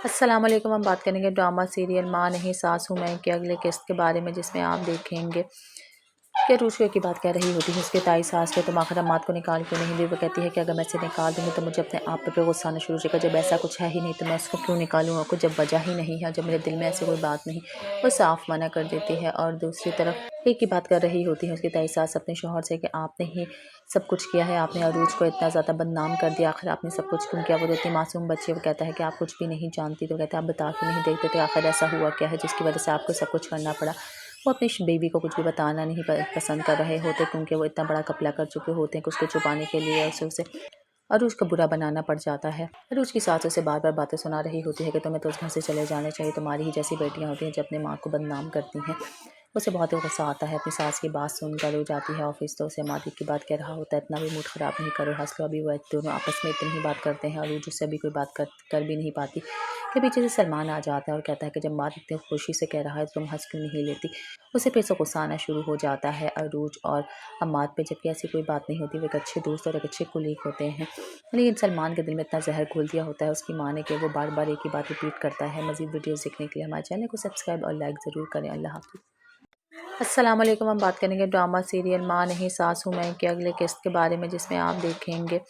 अस्सलाम वालेकुम। हम बात करेंगे ड्रामा सीरियल माँ नहीं सास हूँ मैं के अगले किस्त के बारे में, जिसमें आप देखेंगे कि रूशो की बात कह रही होती है उसके ताई सास के, तुम आखिर अम्मात को निकाल क्यों नहीं दी। वो कहती है कि अगर मैं इसे निकाल दूंगी तो मुझे अपने आप पे गुस्सा आना शुरू हो जाएगा, जब ऐसा कुछ है ही नहीं तो मैं इसको क्यों निकालूँ, और कुछ जब वजह ही नहीं है, जब मेरे दिल में ऐसी कोई बात नहीं। वो साफ मना कर देती है। और दूसरी तरफ एक ही बात कर रही होती है उसकी ताई सास अपने शौहर से कि आपने ही सब कुछ किया है, आपने अरूज को इतना ज़्यादा बदनाम कर दिया, आखिर आपने सब कुछ क्यों किया। वो देती मासूम बच्चे, वो कहता है कि आप कुछ भी नहीं जानती। तो कहता है आप बता क्यों नहीं देखते थे, आखिर ऐसा हुआ क्या है जिसकी वजह से आपको सब कुछ करना पड़ा। वो अपनी बेबी को कुछ भी बताना नहीं पसंद कर रहे होते, क्योंकि वो इतना बड़ा कपला कर चुके होते हैं कि उसको छुपाने के लिए उसे अरूज को बुरा बनाना पड़ जाता है। अरूज की सास उसे बार बार बातें सुना रही होती है कि तुम्हें तो उस घर से चले जाने चाहिए, तुम्हारी ही जैसी बेटियां होती हैं जो अपने माँ को बदनाम करती हैं। उसे बहुत ही गुस्सा आता है अपनी सास की बात सुनकर। वो जाती है ऑफिस तो उसे मादी की बात कह रहा होता है, इतना भी मूड ख़राब नहीं करो, हंस लो। अभी वो दोनों आपस में इतनी ही बात करते हैं और वो उससे अभी कोई बात कर भी नहीं पाती कि पीछे से सलमान आ जाता है और कहता है कि जब माद इतनी खुशी से कह रहा है तो तुम हंस क्यों नहीं लेती। उसे फिर से गुस्सा आना शुरू हो जाता है अरूज और अम्माद पे, जबकि ऐसी कोई बात नहीं होती। वे एक अच्छे दोस्त और एक अच्छे कुलीग होते हैं, लेकिन सलमान के दिल में इतना जहर घोल दिया होता है उसकी माँ ने कि वो बार बार एक ही बात रिपीट करता है। मज़ीद वीडियोज़ देखने के लिए हमारे चैनल को सब्सक्राइब और लाइक ज़रूर करें। अल्लाह हाफ़िज़। अस्सलाम वालेकुम। हम बात करेंगे ड्रामा सीरियल माँ नहीं सास हूँ मैं के अगले किस्त के बारे में, जिसमें आप देखेंगे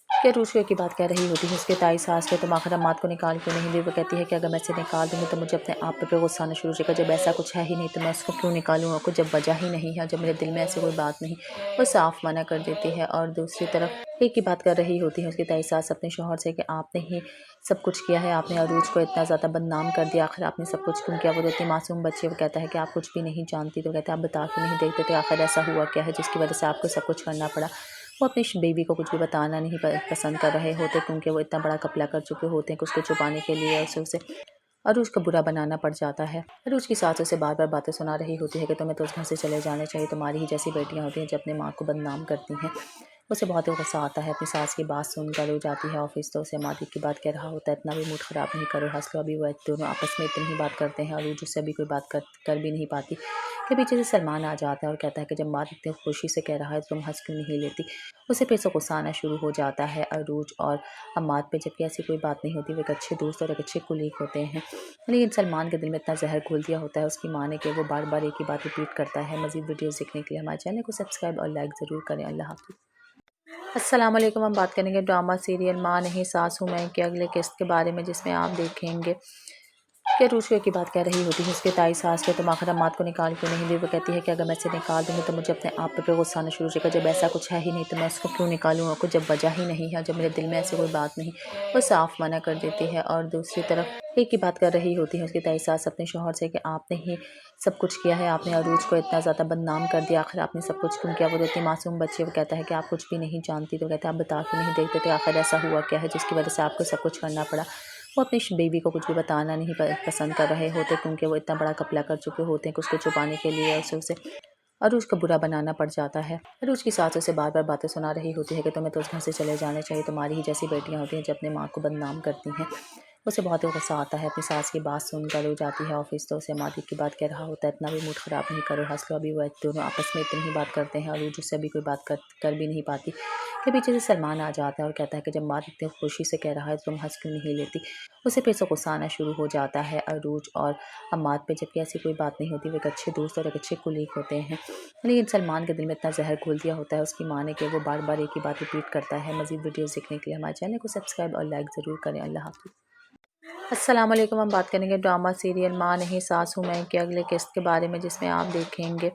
कि रूशो की बात कह रही होती है उसके ताई सास के, तुम आखिर अम्मात को निकाल क्यों नहीं दी। वो कहती है कि अगर मैं इसे निकाल दूंगी तो मुझे अपने आप पे गुस्सा आना शुरू हो जाएगा, जब ऐसा कुछ है ही नहीं तो मैं इसको क्यों निकालूँ, और कुछ जब वजह ही नहीं है, जब मेरे दिल में ऐसी कोई बात नहीं। वो साफ मना कर देती है। और दूसरी तरफ एक ही बात कर रही होती है उसकी ताई सास अपने शौहर से कि आपने ही सब कुछ किया है, आपने अरूज को इतना ज़्यादा बदनाम कर दिया, आखिर आपने सब कुछ क्यों किया। वो देती मासूम बच्चे, वो कहता है कि आप कुछ भी नहीं जानती। तो कहते हैं आप बता क्यों नहीं देखते थे, आखिर ऐसा हुआ क्या है जिसकी वजह से आपको सब कुछ करना पड़ा। वो अपनी बेबी को कुछ भी बताना नहीं पसंद कर रहे होते, क्योंकि वो इतना बड़ा कपला कर चुके होते हैं कि उसको छुपाने के लिए उसे अरूज को बुरा बनाना पड़ जाता है। अरूज की सास उसे बार बार बातें सुना रही होती है कि तुम्हें तो उस घर से चले जाने चाहिए, तुम्हारी ही जैसी बेटियां होती हैं जो अपने माँ को बदनाम करती हैं। उसे बहुत ही गुस्सा आता है अपनी सास की बात सुनकर। वो जाती है ऑफिस तो उसे मादी की बात कह रहा होता है, इतना भी मूड ख़राब नहीं करो, हंस लो। अभी वो दोनों आपस में इतनी ही बात करते हैं और वो उससे अभी कोई बात कर भी नहीं पाती कि पीछे से सलमान आ जाता है और कहता है कि जब माद इतनी खुशी से कह रहा है तो तुम हंस क्यों नहीं लेती। उसे फिर से गुस्सा आना शुरू हो जाता है अरूज और अम्माद पे, जबकि ऐसी कोई बात नहीं होती। वे एक अच्छे दोस्त और एक अच्छे कुलीग होते हैं, लेकिन सलमान के दिल में इतना जहर घोल दिया होता है उसकी माँ ने कि वो बार बार एक ही बात रिपीट करता है। मज़ीद वीडियोज़ देखने के लिए हमारे चैनल को सब्सक्राइब और लाइक ज़रूर करें। अल्लाह हाफ़िज़। अस्सलाम वालेकुम। हम बात करेंगे ड्रामा सीरियल माँ नहीं सास हूँ मैं के अगले किस्त के बारे में, जिसमें आप देखेंगे कि रूशो की बात कह रही होती है उसके ताई सास के, तुम आखिर अम्मात को निकाल क्यों नहीं दी। वो कहती है कि अगर मैं इसे निकाल दूंगी तो मुझे अपने आप पे गुस्सा आना शुरू हो जाएगा, जब ऐसा कुछ है ही नहीं तो मैं इसको क्यों निकालूँ, और कुछ जब वजह ही नहीं है, जब मेरे दिल में ऐसी कोई बात नहीं। वो साफ मना कर देती है। और दूसरी तरफ एक ही बात कर रही होती है उसकी ताई सास अपने शौहर से कि आपने ही सब कुछ किया है, आपने अरूज को इतना ज़्यादा बदनाम कर दिया, आखिर आपने सब कुछ क्यों किया। वो देती मासूम बच्चे, वो कहता है कि आप कुछ भी नहीं जानती। तो कहते हैं आप बता क्यों नहीं देखते थे, आखिर ऐसा हुआ क्या है जिसकी वजह से आपको सब कुछ करना पड़ा। वो अपनी बेबी को कुछ भी बताना नहीं पसंद कर रहे होते, क्योंकि वो इतना बड़ा कपला कर चुके होते हैं कि उसको छुपाने के लिए उसे अरूज को बुरा बनाना पड़ जाता है। अरूज की सास उसे बार बार बातें सुना रही होती है कि तुम्हें तो उस घर से चले जाने चाहिए, तुम्हारी ही जैसी बेटियां होती हैं जो अपने माँ को बदनाम करती हैं। उसे बहुत ही गुस्सा आता है अपनी सास की बात सुनकर। वो जाती है ऑफिस तो उसे मादी की बात कह रहा होता है, इतना भी मूड ख़राब नहीं करो, हंस लो। अभी वो दोनों आपस में इतनी ही बात करते हैं और वो उससे अभी कोई बात कर भी नहीं पाती कि पीछे से सलमान आ जाता है और कहता है कि जब माद इतनी खुशी से कह रहा है तो तुम हंस क्यों नहीं लेती। उसे फिर से गुस्सा आना शुरू हो जाता है अरूज और अम्माद पे, जबकि ऐसी कोई बात नहीं होती। वे एक अच्छे दोस्त और एक अच्छे कुलीग होते हैं, लेकिन सलमान के दिल में इतना जहर घोल दिया होता है उसकी माँ ने कि वो बार बार एक ही बात रिपीट करता है। मज़ीद वीडियोज़ देखने के लिए हमारे चैनल को सब्सक्राइब और लाइक ज़रूर करें। अल्लाह हाफ़िज़। अस्सलाम वालेकुम। हम बात करेंगे ड्रामा सीरियल माँ नहीं सास हूँ मैं के अगले किस्त के बारे में, जिसमें आप देखेंगे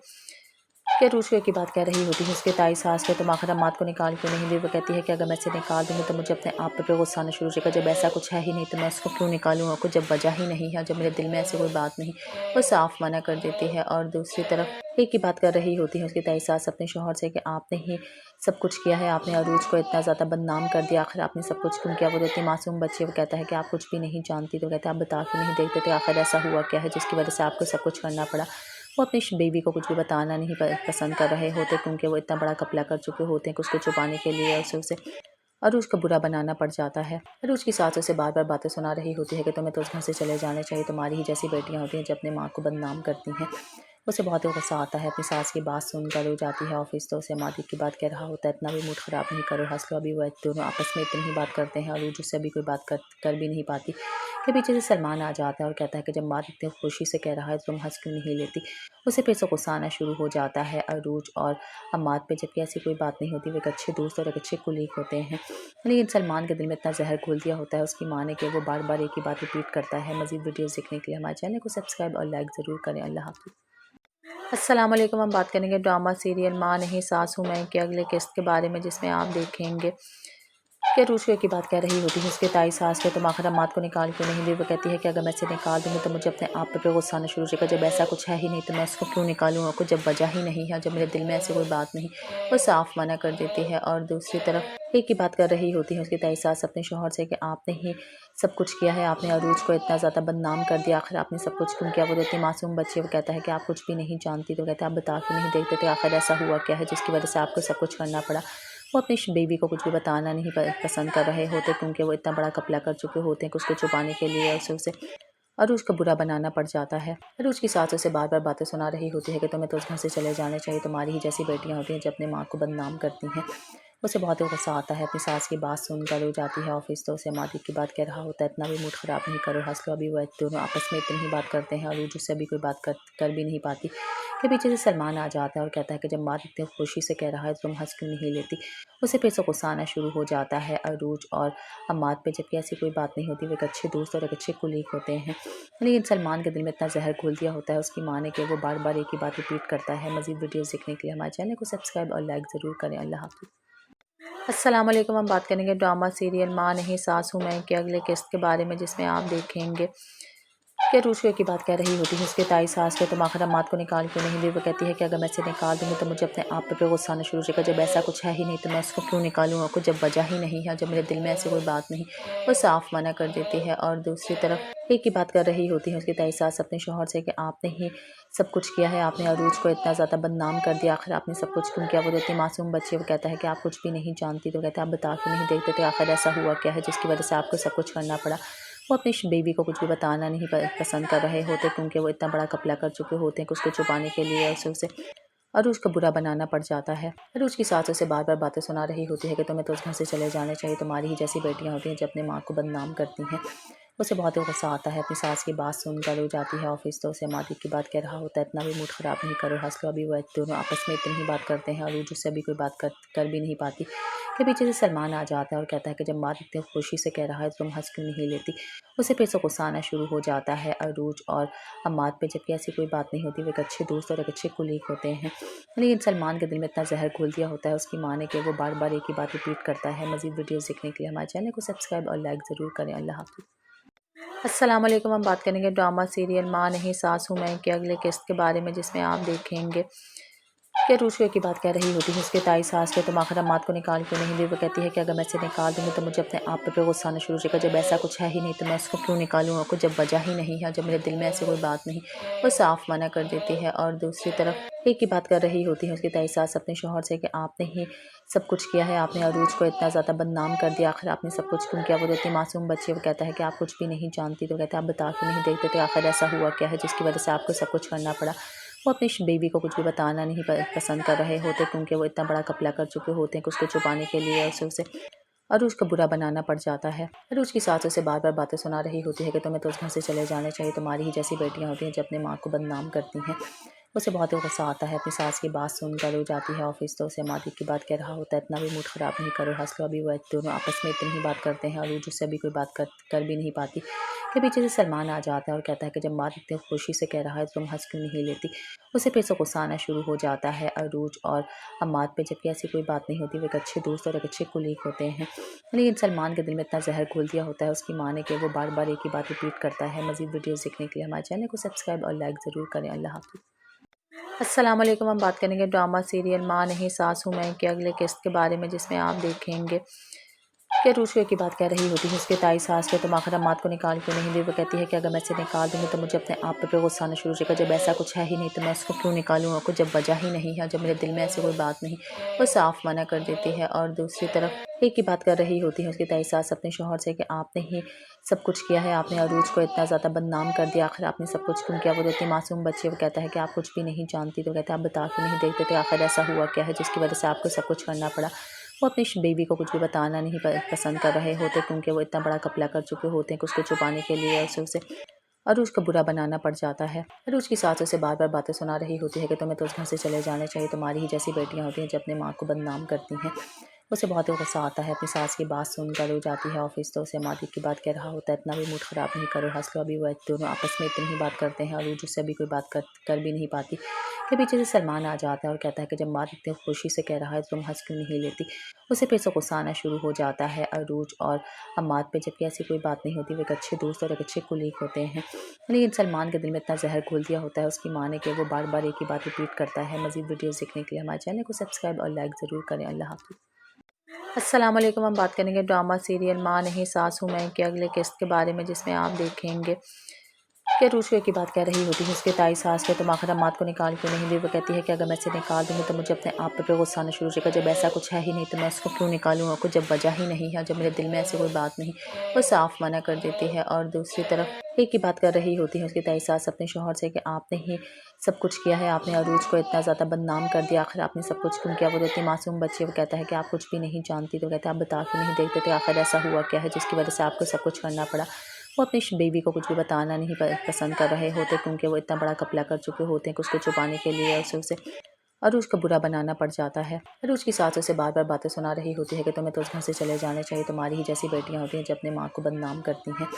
कि रूशो की बात कह रही होती है उसके ताई सास के, तुम आखिर अम्मात को निकाल क्यों नहीं दी। वो कहती है कि अगर मैं इसे निकाल दूंगी तो मुझे अपने आप पे गुस्सा आना शुरू हो जाएगा, जब ऐसा कुछ है ही नहीं तो मैं इसको क्यों निकालूँ, और कुछ जब वजह ही नहीं है, जब मेरे दिल में ऐसी कोई बात नहीं। वो साफ मना कर देती है। और दूसरी तरफ एक ही बात कर रही होती है उसकी ताई सास अपने शौहर से कि आपने ही सब कुछ किया है, आपने अरूज को इतना ज़्यादा बदनाम कर दिया, आखिर आपने सब कुछ क्यों किया। वो देती मासूम बच्चे, वो कहता है कि आप कुछ भी नहीं जानती। तो कहते हैं आप बता क्यों नहीं देखते थे, आखिर ऐसा हुआ क्या है जिसकी वजह से आपको सब कुछ करना पड़ा। वो अपनी बेबी को कुछ भी बताना नहीं पसंद कर रहे होते, क्योंकि वो इतना बड़ा कपला कर चुके होते हैं कि उसको छुपाने के लिए उसे अरूज को बुरा बनाना पड़ जाता है। अरूज की सास उसे बार बार बातें सुना रही होती है कि तुम्हें तो उस घर से चले जाने चाहिए, तुम्हारी ही जैसी बेटियां होती हैं जो अपने माँ को बदनाम करती हैं। उसे बहुत ही गुस्सा आता है अपनी सास की बात सुनकर। वो जाती है ऑफिस तो उसे मादी की बात कह रहा होता है, इतना भी मूड ख़राब नहीं करो, हंस लो। अभी वो दोनों आपस में इतनी ही बात करते हैं और वो उससे अभी कोई बात कर भी नहीं पाती के पीछे से सलमान आ जाता है और कहता है कि जब माँ इतनी खुशी से कह रहा है तो तुम हंस क्यों नहीं लेती। उसे फिर से गुस्सा आना शुरू हो जाता है अरूज और अम्माद पे, जबकि ऐसी कोई बात नहीं होती। वे एक अच्छे दोस्त और एक अच्छे कुलीग होते हैं, लेकिन सलमान के दिल में इतना जहर घोल दिया होता है उसकी माँ ने कि वो बार बार एक ही बात रिपीट करता है। मज़ीद वीडियोज़ देखने के लिए हमारे चैनल को सब्सक्राइब और लाइक ज़रूर करें। अल्लाह हाफ़िज़। अस्सलाम वालेकुम। हम बात करेंगे ड्रामा सीरियल माँ नहीं सास हूँ मैं के अगले किस्त के बारे में, जिसमें आप देखेंगे कि रूशे की बात कह रही होती है उसके ताई सास के, तुम आखिर अम्माद को निकाल क्यों नहीं दी। वो कहती है कि अगर मैं इसे निकाल दूँगी तो मुझे अपने आप पे गुस्सा आना शुरू हो जाएगा। जब ऐसा कुछ है ही नहीं तो मैं उसको क्यों निकालूँ, और कुछ जब वजह ही नहीं है, जब मेरे दिल में ऐसी कोई बात नहीं, वो साफ मना कर देती है। और दूसरी तरफ एक ही बात कर रही होती है उसकी ताई सास अपने शोहर से कि आपने ही सब कुछ किया है, आपने अरूज को इतना ज़्यादा बदनाम कर दिया, आखिर आपने सब कुछ क्यों किया। वो देती मासूम बच्चे, वो कहता है कि आप कुछ भी नहीं जानती। तो कहते हैं आप बता क्यों नहीं देखते थे, आखिर ऐसा हुआ क्या है जिसकी वजह से आपको सब कुछ करना पड़ा। वो अपनी बेबी को कुछ भी बताना नहीं पसंद कर रहे होते, क्योंकि वो इतना बड़ा घपला कर चुके होते हैं कि उसको छुपाने के लिए उसे अरूज को बुरा बनाना पड़ जाता है। अरूज की सास उसे बार बार बातें सुना रही होती है कि तुम्हें तो उस घर से चले जाने चाहिए, तुम्हारी ही जैसी बेटियां होती हैं जो अपने माँ को बदनाम करती हैं। उसे बहुत ही गुस्सा आता है अपनी सास की बात सुनकर। वो जाती है ऑफिस तो उसे मादी की बात कह रहा होता है, इतना भी मूड ख़राब नहीं करो, हंस लो। अभी वो दोनों आपस में इतनी ही बात करते हैं और अरूज उससे अभी कोई बात कर भी नहीं पाती कि पीछे से सलमान आ जाता है और कहता है कि जब माँ इतनी खुशी से कह रहा है तो तुम हंस क्यों नहीं लेती। उसे फिर से गुस्सा आना शुरू हो जाता है अरूज और अम्माद पे, जबकि ऐसी कोई बात नहीं होती। वे एक अच्छे दोस्त और एक अच्छे कुलीग होते हैं, लेकिन सलमान के दिल में इतना जहर घोल दिया होता है उसकी माँ ने कि वो बार बार एक ही बात रिपीट करता है। मज़ीद वीडियोज़ देखने के लिए हमारे चैनल को सब्सक्राइब और लाइक ज़रूर करें। अल्लाह हाफ़िज़। अस्सलाम वालेकुम। हम बात करेंगे ड्रामा सीरियल माँ नहीं सास हूँ मैं के अगले किस्त के बारे में, जिसमें आप देखेंगे कि रूशे की बात कह रही होती है उसके ताई सास के, तुम आखिर अम्माद को निकाल क्यों नहीं दी। वो कहती है कि अगर मैं इसे निकाल दूँगी तो मुझे अपने आप पे गुस्सा आना शुरू हो जाएगा। जब ऐसा कुछ है ही नहीं तो मैं उसको क्यों निकालूँ, और कुछ जब वजह ही नहीं है, जब मेरे दिल में ऐसी कोई बात नहीं, वो साफ मना कर देती है। और दूसरी तरफ एक ही बात कर रही होती है उसकी ताई सास अपने शोहर से कि आपने ही सब कुछ किया है, आपने अरूज को इतना ज़्यादा बदनाम कर दिया, आखिर आपने सब कुछ क्यों किया। वो देती मासूम बच्चे, वो कहता है कि आप कुछ भी नहीं जानती। तो कहते हैं आप बता क्यों नहीं देखते थे, आखिर ऐसा हुआ क्या है जिसकी वजह से आपको सब कुछ करना पड़ा। वो अपनी बेबी को कुछ भी बताना नहीं पसंद कर रहे होते, क्योंकि वो इतना बड़ा घपला कर चुके होते हैं कि उसको छुपाने के लिए उसे अरूज को बुरा बनाना पड़ जाता है। अरूज की सास उसे बार बार बातें सुना रही होती है कि तुम्हें तो उस घर से चले जाने चाहिए, तुम्हारी ही जैसी बेटियां होती हैं जो अपने माँ को बदनाम करती हैं। उसे बहुत ही गुस्सा आता है अपनी सास की बात सुनकर। वो जाती है ऑफिस तो उसे मादी की बात कह रहा होता है, इतना भी मूड ख़राब नहीं करो, हंस लो। अभी वो दोनों आपस में इतनी ही बात करते हैं और अरूज उससे अभी कोई बात कर भी नहीं पाती कि पीछे से सलमान आ जाता है और कहता है कि जब माँ इतनी खुशी से कह रहा है तो तुम हंस क्यों नहीं लेती। उसे फिर से गुस्सा आना शुरू हो जाता है अरूज और अम्माद पे, जबकि ऐसी कोई बात नहीं होती। वे एक अच्छे दोस्त और एक अच्छे कुलीग होते हैं, लेकिन सलमान के दिल में इतना जहर घोल दिया होता है उसकी माँ ने कि वो बार बार एक ही बात रिपीट करता है। मज़ीद वीडियोज़ देखने के लिए हमारे चैनल को सब्सक्राइब और लाइक ज़रूर करें। अल्लाह हाफ़िज़। अस्सलाम वालेकुम। हम बात करेंगे ड्रामा सीरियल माँ नहीं सास हूँ मैं के अगले किस्त के बारे में, जिसमें आप देखेंगे कि रूशे की बात कह रही होती है उसके ताई सास के, तुम आखिर अम्माद को निकाल क्यों नहीं दी। वो कहती है कि अगर मैं इसे निकाल दूँगी तो मुझे अपने आप पे गुस्सा आना शुरू हो जाएगा। जब ऐसा कुछ है ही नहीं तो मैं उसको क्यों निकालूँ, और कुछ जब वजह ही नहीं है, जब मेरे दिल में ऐसी कोई बात नहीं, वो साफ मना कर देती है। और दूसरी तरफ एक ही बात कर रही होती है उसकी ताई सास अपने शोहर से कि आपने ही सब कुछ किया है, आपने अरूज को इतना ज़्यादा बदनाम कर दिया, आखिर आपने सब कुछ क्यों किया। वो देती मासूम बच्चे, वो कहता है कि आप कुछ भी नहीं जानती। तो कहते हैं आप बता क्यों नहीं देखते थे, आखिर ऐसा हुआ क्या है जिसकी वजह से आपको सब कुछ करना पड़ा। वो अपनी बेबी को कुछ भी बताना नहीं पसंद कर रहे होते, क्योंकि वो इतना बड़ा घपला कर चुके होते हैं कि उसको छुपाने के लिए उसे अरूज को बुरा बनाना पड़ जाता है। अरूज की सास उसे बार बार बातें सुना रही होती है कि तुम्हें तो उस घर से चले जाने चाहिए, तुम्हारी ही जैसी बेटियां होती हैं जो अपने माँ को बदनाम करती हैं। उसे बहुत ही गुस्सा आता है अपनी सास की बात सुनकर। वो जाती है ऑफिस तो उसे मादी की बात कह रहा होता है, इतना भी मूड ख़राब नहीं करो, हंस लो। अभी वो दोनों आपस में इतनी ही बात करते हैं और अरूज उससे अभी कोई बात कर भी नहीं पाती कि पीछे से सलमान आ जाता है और कहता है कि जब माँ इतनी खुशी से कह रहा है तो तुम हंस क्यों नहीं लेती। उसे फिर से गुस्सा आना शुरू हो जाता है अरूज और अम्माद पे, जबकि ऐसी कोई बात नहीं होती। वे एक अच्छे दोस्त और एक अच्छे कुलीग होते हैं, लेकिन सलमान के दिल में इतना जहर घोल दिया होता है उसकी माँ ने कि वो बार बार एक ही बात रिपीट करता है। मज़ीद वीडियोज़ देखने के लिए हमारे चैनल को सब्सक्राइब और लाइक ज़रूर करें। अल्लाह हाफ़िज़। अस्सलाम वालेकुम। हम बात करेंगे ड्रामा सीरियल माँ नहीं सास हूँ मैं के अगले किस्त के बारे में, जिसमें आप देखेंगे कि रूशे की बात कह रही होती है उसके ताई सास के, तुम आखिर अम्माद को निकाल क्यों नहीं दी। वो कहती है कि अगर मैं इसे निकाल दूँगी तो मुझे अपने आप पे गुस्सा आना शुरू हो जाएगा। जब ऐसा कुछ है ही नहीं तो मैं उसको क्यों निकालूँ, और कुछ जब वजह ही नहीं है, जब मेरे दिल में ऐसी कोई बात नहीं, वो साफ मना कर देती है। और दूसरी तरफ एक ही बात कर रही होती है उसकी ताई सास अपने शोहर से कि आपने ही सब कुछ किया है, आपने अरूज को इतना ज़्यादा बदनाम कर दिया, आखिर आपने सब कुछ क्यों किया। वो देती मासूम बच्चे, वो कहता है कि आप कुछ भी नहीं जानती। तो कहते हैं आप बता क्यों नहीं देखते थे, आखिर ऐसा हुआ क्या है जिसकी वजह से आपको सब कुछ करना पड़ा। वो अपनी बेबी को कुछ भी बताना नहीं पसंद कर रहे होते, क्योंकि वो इतना बड़ा घपला कर चुके होते हैं कि उसको छुपाने के लिए उसे अरूज को बुरा बनाना पड़ जाता है। अरूज की सास उसे बार बार बातें सुना रही होती है कि तुम्हें तो उस घर से चले जाने चाहिए, तुम्हारी ही जैसी बेटियां होती हैं जो अपनी माँ को बदनाम करती हैं। उसे बहुत ही गुस्सा आता है अपनी सास की बात सुनकर। वो जाती है ऑफिस तो उसे मादी की बात कह रहा होता है, इतना भी मूड ख़राब नहीं करो, हंस लो। अभी वो दोनों आपस में इतनी ही बात करते हैं और अरूज उससे अभी कोई बात कर भी नहीं पाती कि पीछे से सलमान आ जाता है और कहता है कि जब माँ इतनी खुशी से कह रहा है तो तुम हंस क्यों नहीं लेती। उसे फिर से गुस्सा आना शुरू हो जाता है अरूज और अम्माद पे, जबकि ऐसी कोई बात नहीं होती। वे एक अच्छे दोस्त और एक अच्छे कुलीग होते हैं, लेकिन सलमान के दिल में इतना जहर घोल दिया होता है उसकी माँ ने कि वो बार बार एक ही बात रिपीट करता है। मज़ीद वीडियोज़ देखने के लिए हमारे चैनल को सब्सक्राइब और लाइक ज़रूर करें। अल्लाह हाफ़िज़। अस्सलाम वालेकुम। हम बात करेंगे ड्रामा सीरियल माँ नहीं सास हूँ मैं के अगले किस्त के बारे में, जिसमें आप देखेंगे कि रूशवे की बात कह रही होती है उसके ताई सास के, तुम आखिर अम्माद को निकाल क्यों नहीं दी। वो कहती है कि अगर मैं इसे निकाल दूँगी तो मुझे अपने आप पे गुस्सा आना शुरू हो जाएगा, जब ऐसा कुछ है ही नहीं तो मैं उसको क्यों निकालूँ, कुछ जब वजह ही नहीं है, जब मेरे दिल में ऐसी कोई बात नहीं। वो साफ मना कर देती है। और दूसरी तरफ एक ही बात कर रही होती है उसकी ताई सास अपने शौहर से कि आपने ही सब कुछ किया है, आपने अरूज को इतना ज़्यादा बदनाम कर दिया, आखिर आपने सब कुछ क्यों किया। वो इतनी मासूम बच्ची, वो कहता है कि आप कुछ भी नहीं जानती। तो कहते हैं आप बता क्यों नहीं देखते थे, आखिर ऐसा हुआ क्या है जिसकी वजह से आपको सब कुछ करना पड़ा। वो अपनी बेबी को कुछ भी बताना नहीं पसंद कर रहे होते, क्योंकि वो इतना बड़ा घपला कर चुके होते हैं कि उसको छुपाने के लिए उसे अरूज को बुरा बनाना पड़ जाता है। अरूज की सास उसे बार बार बातें सुना रही होती है कि तुम्हें तो उस घर से चले जाने चाहिए, तुम्हारी ही जैसी बेटियां होती हैं जो अपनी माँ को बदनाम करती हैं।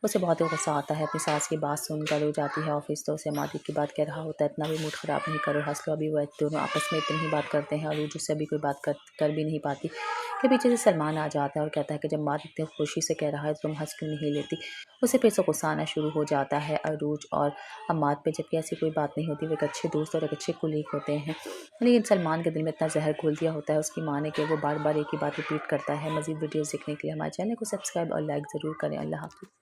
उसे बहुत ही गुस्सा आता है अपनी सास की बात सुनकर। वो जाती है ऑफिस तो उसे मादी की बात कह रहा होता है, इतना भी मूड ख़राब नहीं करो, हंस लो। अभी वो दोनों आपस में इतनी ही बात करते हैं और अरूज उससे अभी कोई बात कर भी नहीं पाती कि पीछे से सलमान आ जाता है और कहता है कि जब माँ इतनी खुशी से कह रहा है तो तुम हंस क्यों नहीं लेती। उसे फिर से गुस्सा आना शुरू हो जाता है अरूज और अम्माद पे, जबकि ऐसी कोई बात नहीं होती। वे एक अच्छे दोस्त और एक अच्छे कुलीग होते हैं, लेकिन सलमान के दिल में इतना जहर घोल दिया होता है उसकी माँ ने कि वो बार बार एक ही बात रिपीट करता है। मज़ीद वीडियोज़ देखने के लिए हमारे चैनल को सब्सक्राइब और लाइक ज़रूर करें। अल्लाह हाफ़िज़।